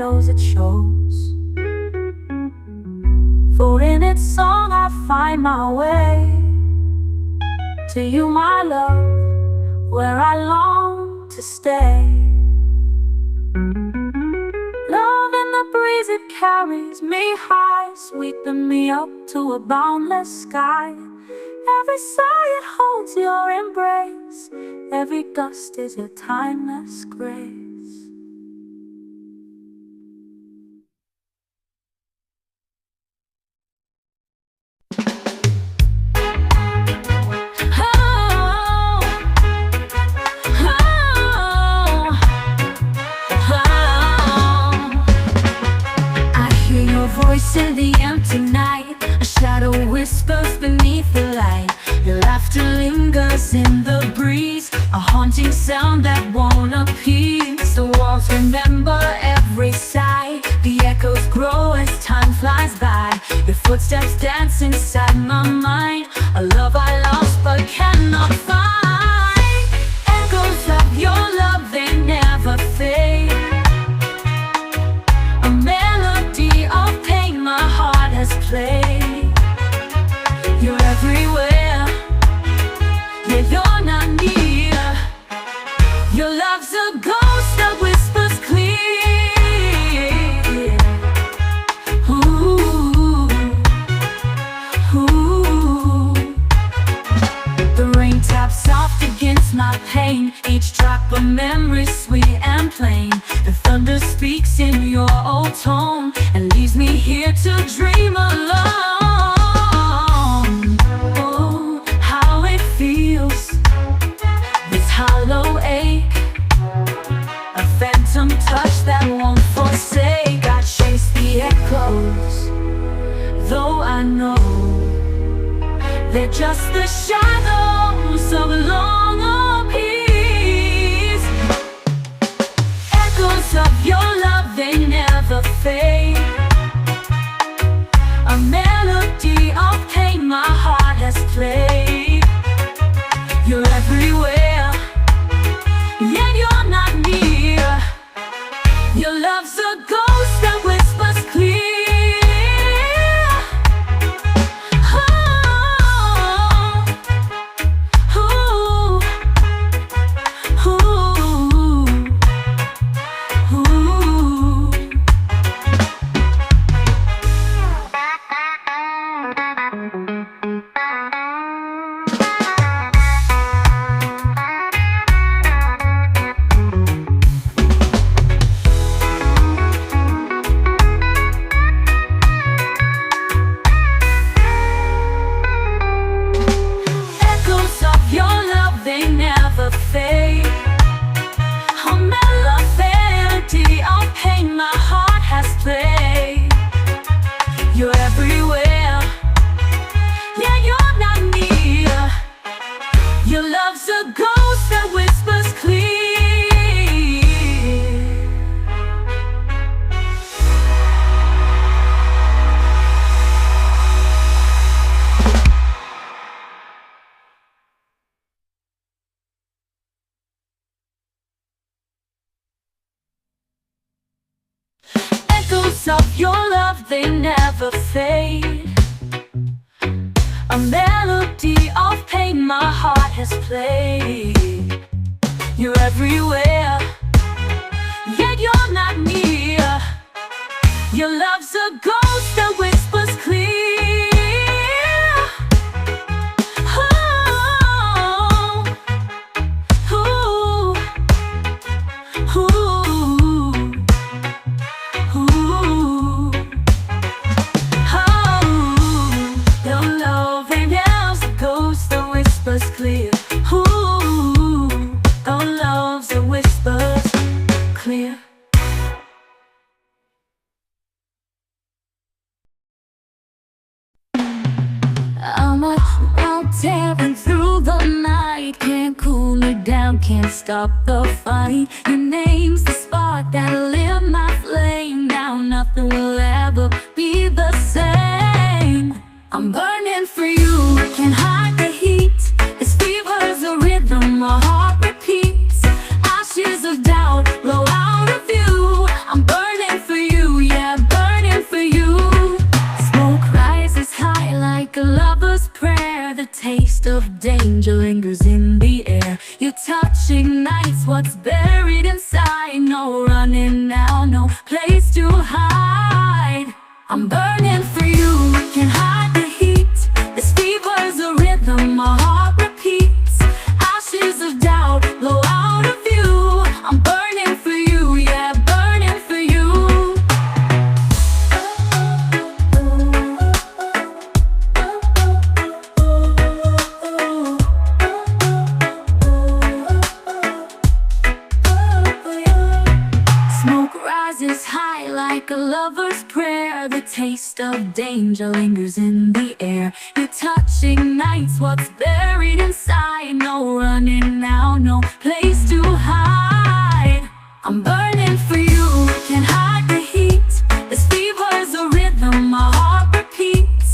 shadows it shows. For in its song I find my way to you, my love, where I long to stay. Love in the breeze, it carries me high, sweeping me up to a boundless sky. Every sigh, it holds your embrace. Every gust is your timeless grace. Voice in the empty night, a shadow whispers beneath the light. Your laughter lingers in the breeze, a haunting sound that won't appease. The walls remember every sigh, the echoes grow as time flies by. Your footsteps dance inside my mind, a love I lost but cannot find. Echoes of your love, they never fade. A melody of pain my heart has played. You're everywhere, yet you're not near. Your love's a ghost that whispers clear. Ooh, ooh. The rain taps soft against my pain, each drop a memory sweet and plain. The thunder speaks in your old tone and leaves me here to dream alone. Oh, how it feels, this hollow ache, a phantom touch that won't forsake. I chase the echoes, though I know they're just the shadows of long peace. Echoes of your love, they never fade. A melody of pain my heart has played. You're everywhere, yet you're not near. Your love's a ghost that whispers clear. Of your love, they never fade. A melody of pain my heart has played. You're everywhere, yet you're not near. Your love's a ghost that whispers clear. Clear. Ooh, our love's a whispers clear. I'm out tearing through the night, can't cool it down, can't stop the fight. Your name's the spark that lit my flame. Now nothing will ever be the same. I'm burning for you, can't hide the heat. This fever's a rhythm my heart repeats. Ashes of doubt blow out of you. I'm burning for you. danger lingers in the air. Your touch ignites what's buried inside. No running now, no place to hide. I'm burning for you, can't hide the heat. This fever's a rhythm, my heart repeats. Ashes of doubt blow out of view. I'm burning for you, yeah, burning for you. Smoke rises high like a lover's prayer. The taste of danger lingers in the air. Your touch ignites what's buried inside. No running now, no place to hide. I'm burning for you, can't hide the heat. This fever's a rhythm, my heart repeats.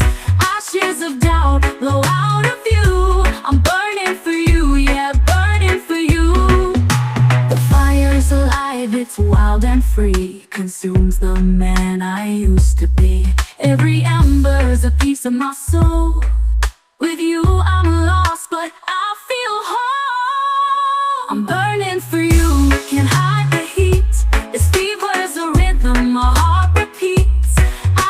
Ashes of doubt blow out of view. I'm burning for you, yeah, burning for you. The fire's alive, it's wild and free. Consumes the man I used to be. Every ember's a piece of my soul. With you I'm lost, but I feel whole. I'm burning for you, can't hide the heat. This fever's a rhythm, my heart repeats.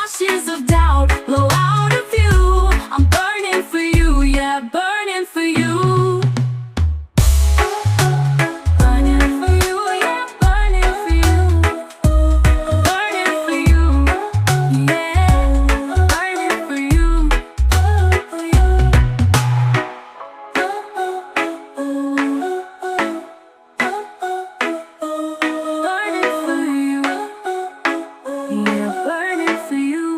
Ashes of doubt blow out of view. I'm burning for you, yeah, burning for you. Burning for you, yeah, burning for you. Burning for you, yeah, burning for you. Burning for you, yeah, burning for you.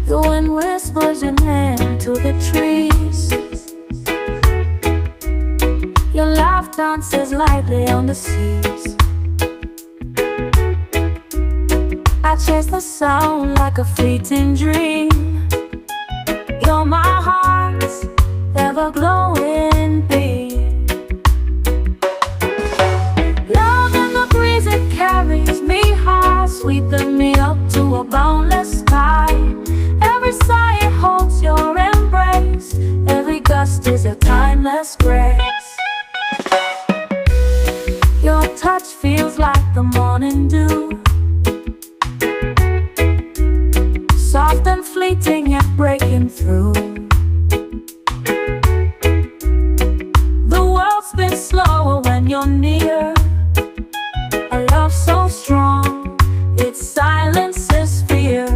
The wind whispers your name to the trees. Your laugh dances lightly on the seas. I chase the sound like a fleeting dream. You're my heart's ever-glowing beam. Love in the breeze, it carries me high, sweeping me up to a boundless sky. Every sigh it holds your embrace. Every gust is a timeless grace. Your touch feels like the morning dew, soft and fleeting yet breaking through. The world spins slower when you're near. A love so strong, it silences fear.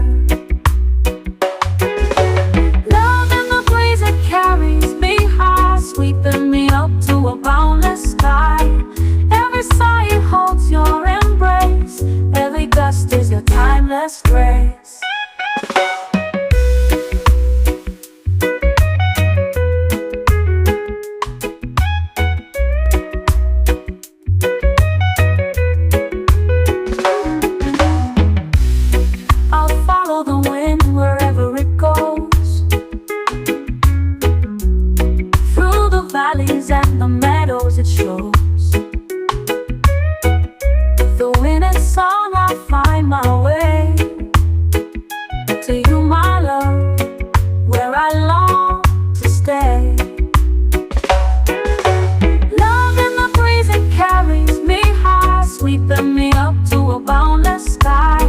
Love in the breeze, it carries me high, sweeping me up to a boundless sky. Every sigh it holds your embrace. Every gust is your timeless grace. I'll follow the wind wherever it goes, through the valleys and the meadows it shows. Though in its song I find my way to you, my love, where I long to stay. Love in the breeze, it carries me high, sweeping me up to a boundless sky.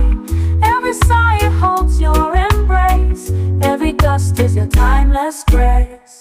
Every sigh it holds your embrace. Every gust is your timeless grace.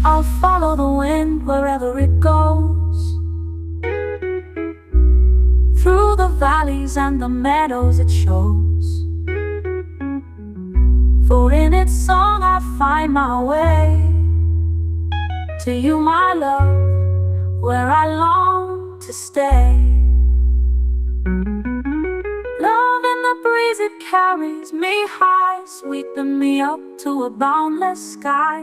I'll follow the wind wherever it goes, through the valleys and the meadows it shows. For in its song I find my way to you, my love, where I long to stay. breeze it carries me high, sweeping me up to a boundless sky.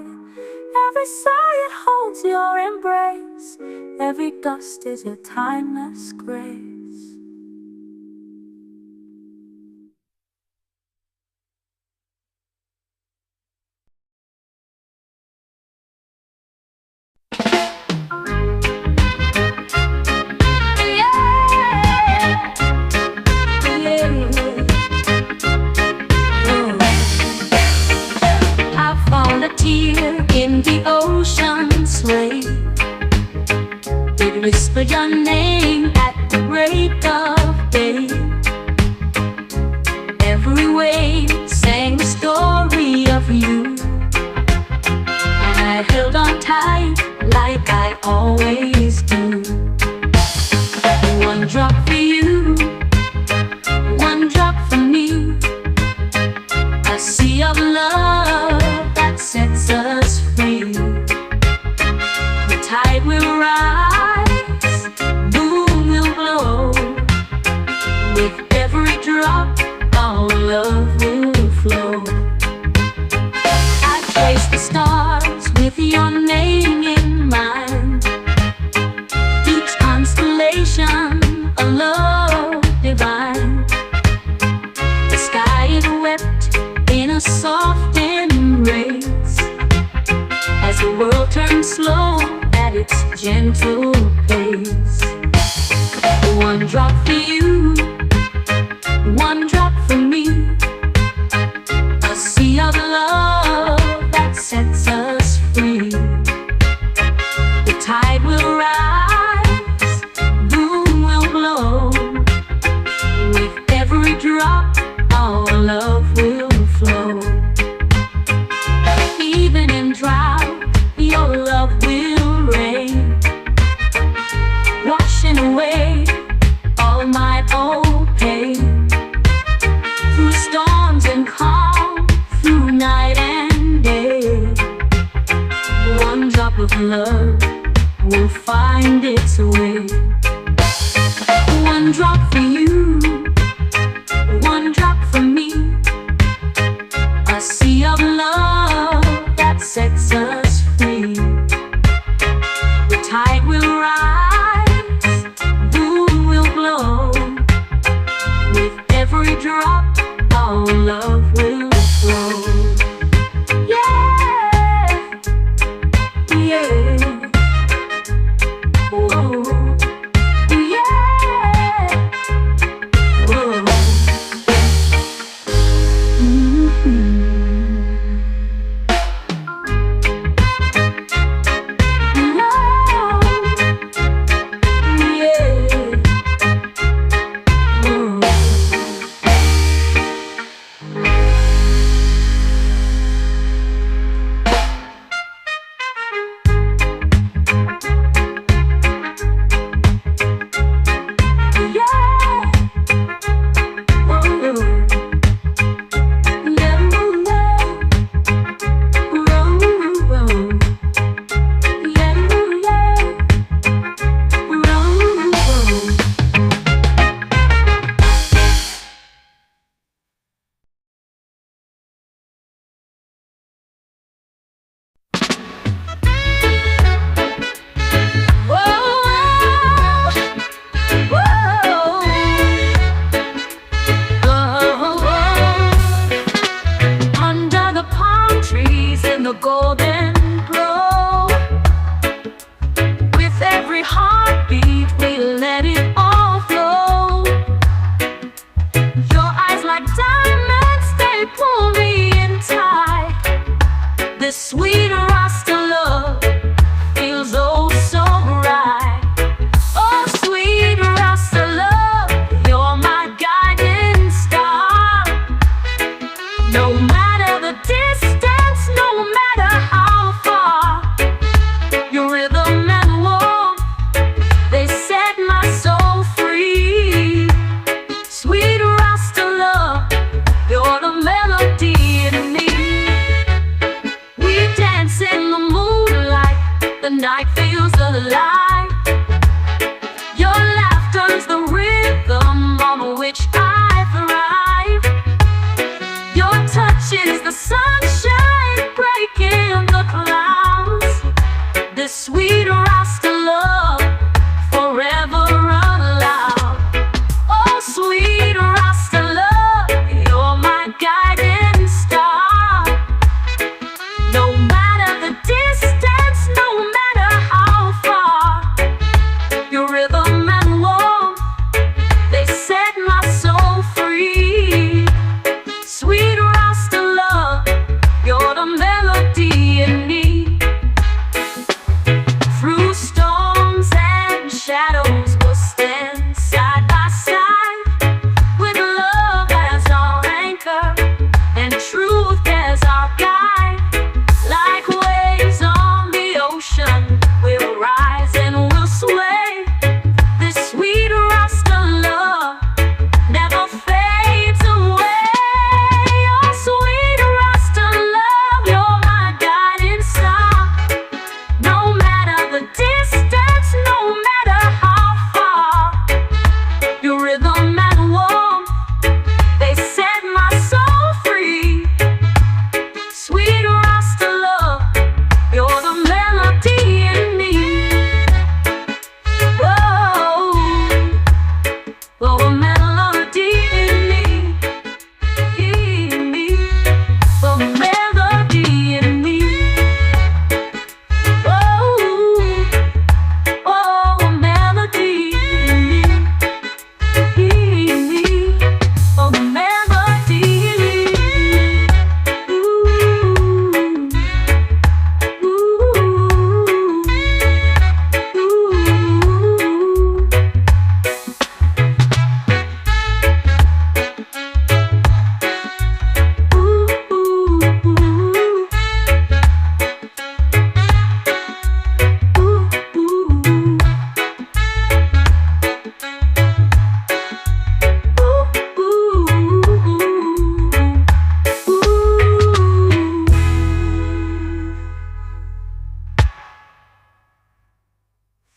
Every sigh it holds your embrace, every gust is your timeless grace. In the ocean's wave, it whispered your name at the break of day. Every wave sang the story of you, and I held on tight like I always do. One drop for you, one drop for me, a sea of love that sets us free. The tide will rise, moon will glow. With every drop, our love will flow. I trace the stars with your name in mind, each constellation a love divine. The sky is wept in a soft embrace, as the world turns slow at its gentle pace. One drop for you, one drop for me, a sea of love that sets us free. The tide will rise, moon will glow. With every drop, our love will flow. Even in drought, your love will reign, washing away all my old pain. Through storms and calm, through night and day, one drop of love will find its way. One drop for you, one drop for me, a sea of love that sets us free. The tide will rise, moon will glow. With every drop, our love will flow. Yeah, yeah. Whoa. Yeah. Whoa. The golden glow, with every heartbeat we let it all flow. Your eyes like diamonds, they pull me in tight. This sweet Rasta love feels oh so right. Oh sweet Rasta love, you're my guiding star. No matter the distance, no matter how far, your rhythm and warmth, they set my soul free. Sweet Rasta love, you're the melody in me. We dance in the moonlight, the night feels alive. Your laughter's the rhythm on which I thrive. sunshine breaking the clouds. This sweet Rasta love forever aloud. Oh, sweet Rasta love, you're my guiding star. No matter the distance, no matter how far, your rhythm and warmth, they set my soul free. Sweet Rasta love, you're the melody in me. Through storms and shadows, we'll stand side by side, with love as our anchor and truth as our guide. Like waves on the ocean, we'll rise and we'll sway. This sweet Rasta love never fades away. Oh, sweet Rasta love, you're my guiding star. No matter the distance, no matter how far, your rhythm and warmth, they set my soul free. Sweet Rasta love, you're the melody in me. Whoa, oh, a melody in me, oh, a melody in me. Whoa, oh, a melody in me, oh, a melody in me.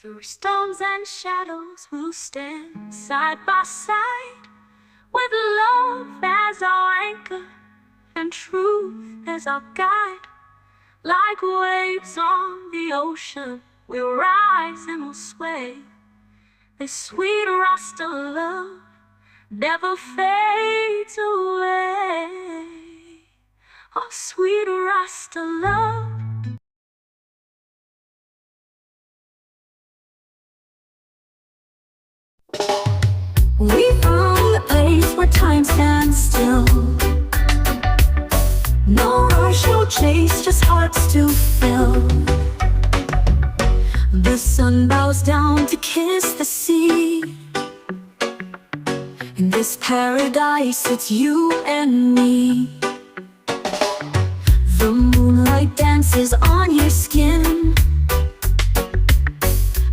Through storms and shadows, we'll stand side by side, with love as our anchor and truth as our guide. Like waves on the ocean, we'll rise and we'll sway. This sweet Rasta love never fades away. Oh, sweet Rasta love. We found the place where time stands still. No rush, no chase, just hearts to fill. The sun bows down to kiss the sea. In this paradise, it's you and me. The moonlight dances on your skin,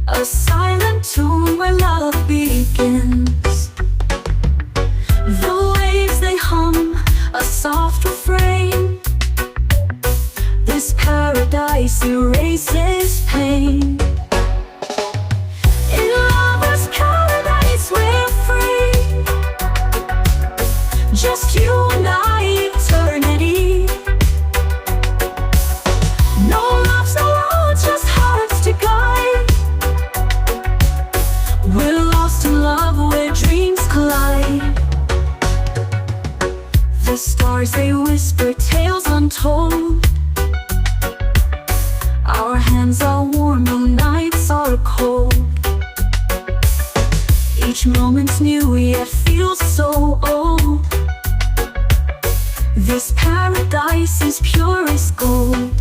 a silent tune where love begins. The waves, they hum a soft refrain. This paradise erases pain. In lover's paradise, we're free. Just you and I, eternity. No loves, no roads, just hearts to guide. We're lost in love where dreams collide. The stars, they whisper tales untold. Our hands are warm, no nights are cold. Each moment's new, yet feels so old. This paradise is pure as gold.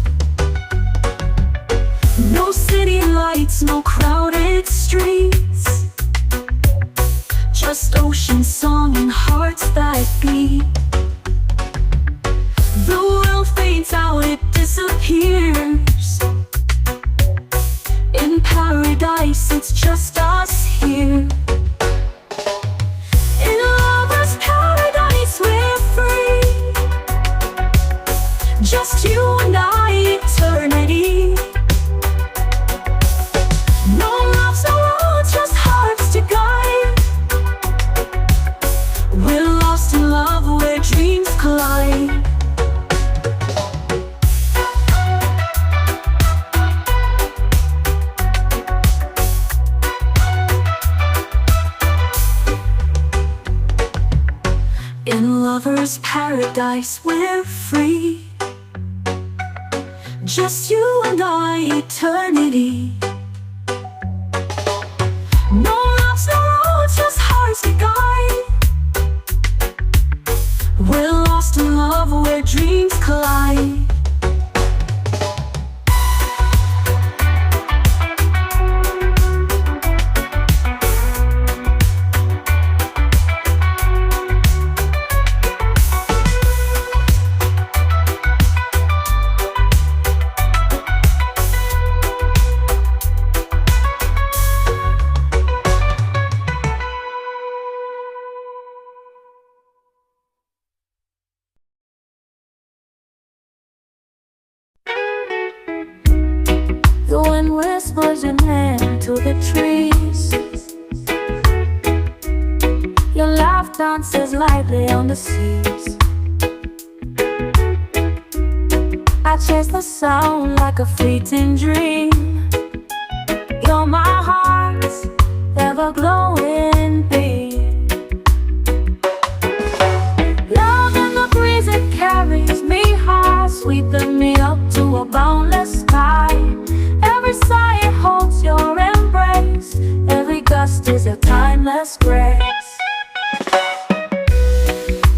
No city lights, no crowded streets, just ocean song and hearts that beat. The world fades out, it disappears. In paradise, it's just us here. In lover's paradise, we're free. Just you and I, paradise, we're free. Just you and I, eternity. No loves, no roads, just hearts we guide. We're lost in love where dreams collide. The wind whispers your name to the trees. Your laugh dances lightly on the seas. I chase the sound like a fleeting dream. You're my heart's ever-glowing beam. Love in the breeze, it carries me high, sweeping me up to a boundless sky. Every sigh it holds your embrace. Every gust is a timeless grace.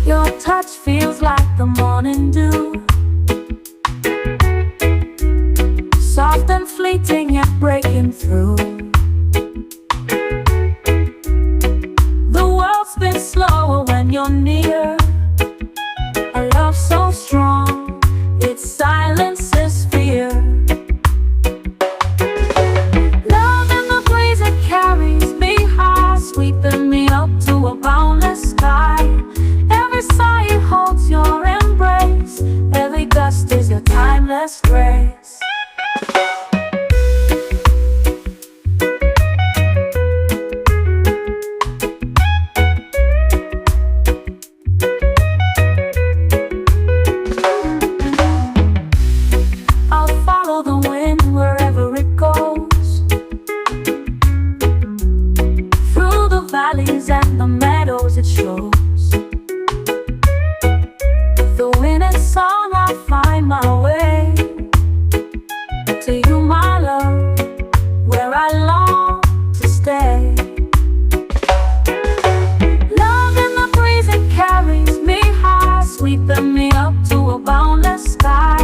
Your touch feels like the morning dew, soft and fleeting yet breaking through. The world spins slower when you're near. A love so strong, it silences fear. Sweeping me up to a boundless sky. Every sigh it holds your embrace. Every gust is your timeless grace. I'll follow the wind wherever it goes, valleys and the meadows it shows. Though in its song I find my way to you, my love, where I long to stay. Love in the breeze, it carries me high, sweeping me up to a boundless sky.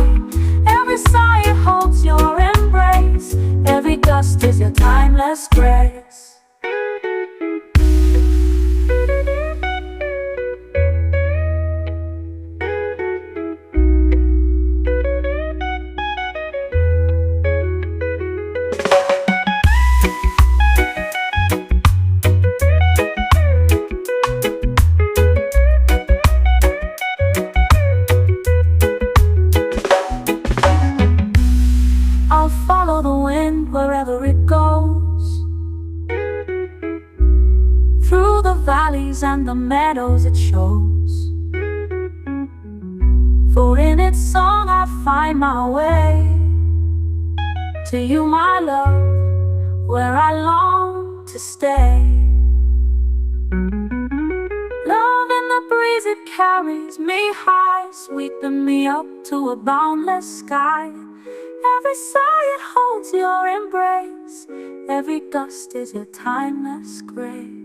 Every sigh it holds your embrace. Every gust is your timeless grace. I'll follow the wind wherever it goes, through the valleys and the meadows it shows. For in its song I find my way to you, my love, where I long to stay. Love in the breeze, it carries me high, sweeping me up to a boundless sky. Every sigh it holds your embrace. Every gust is your timeless grace.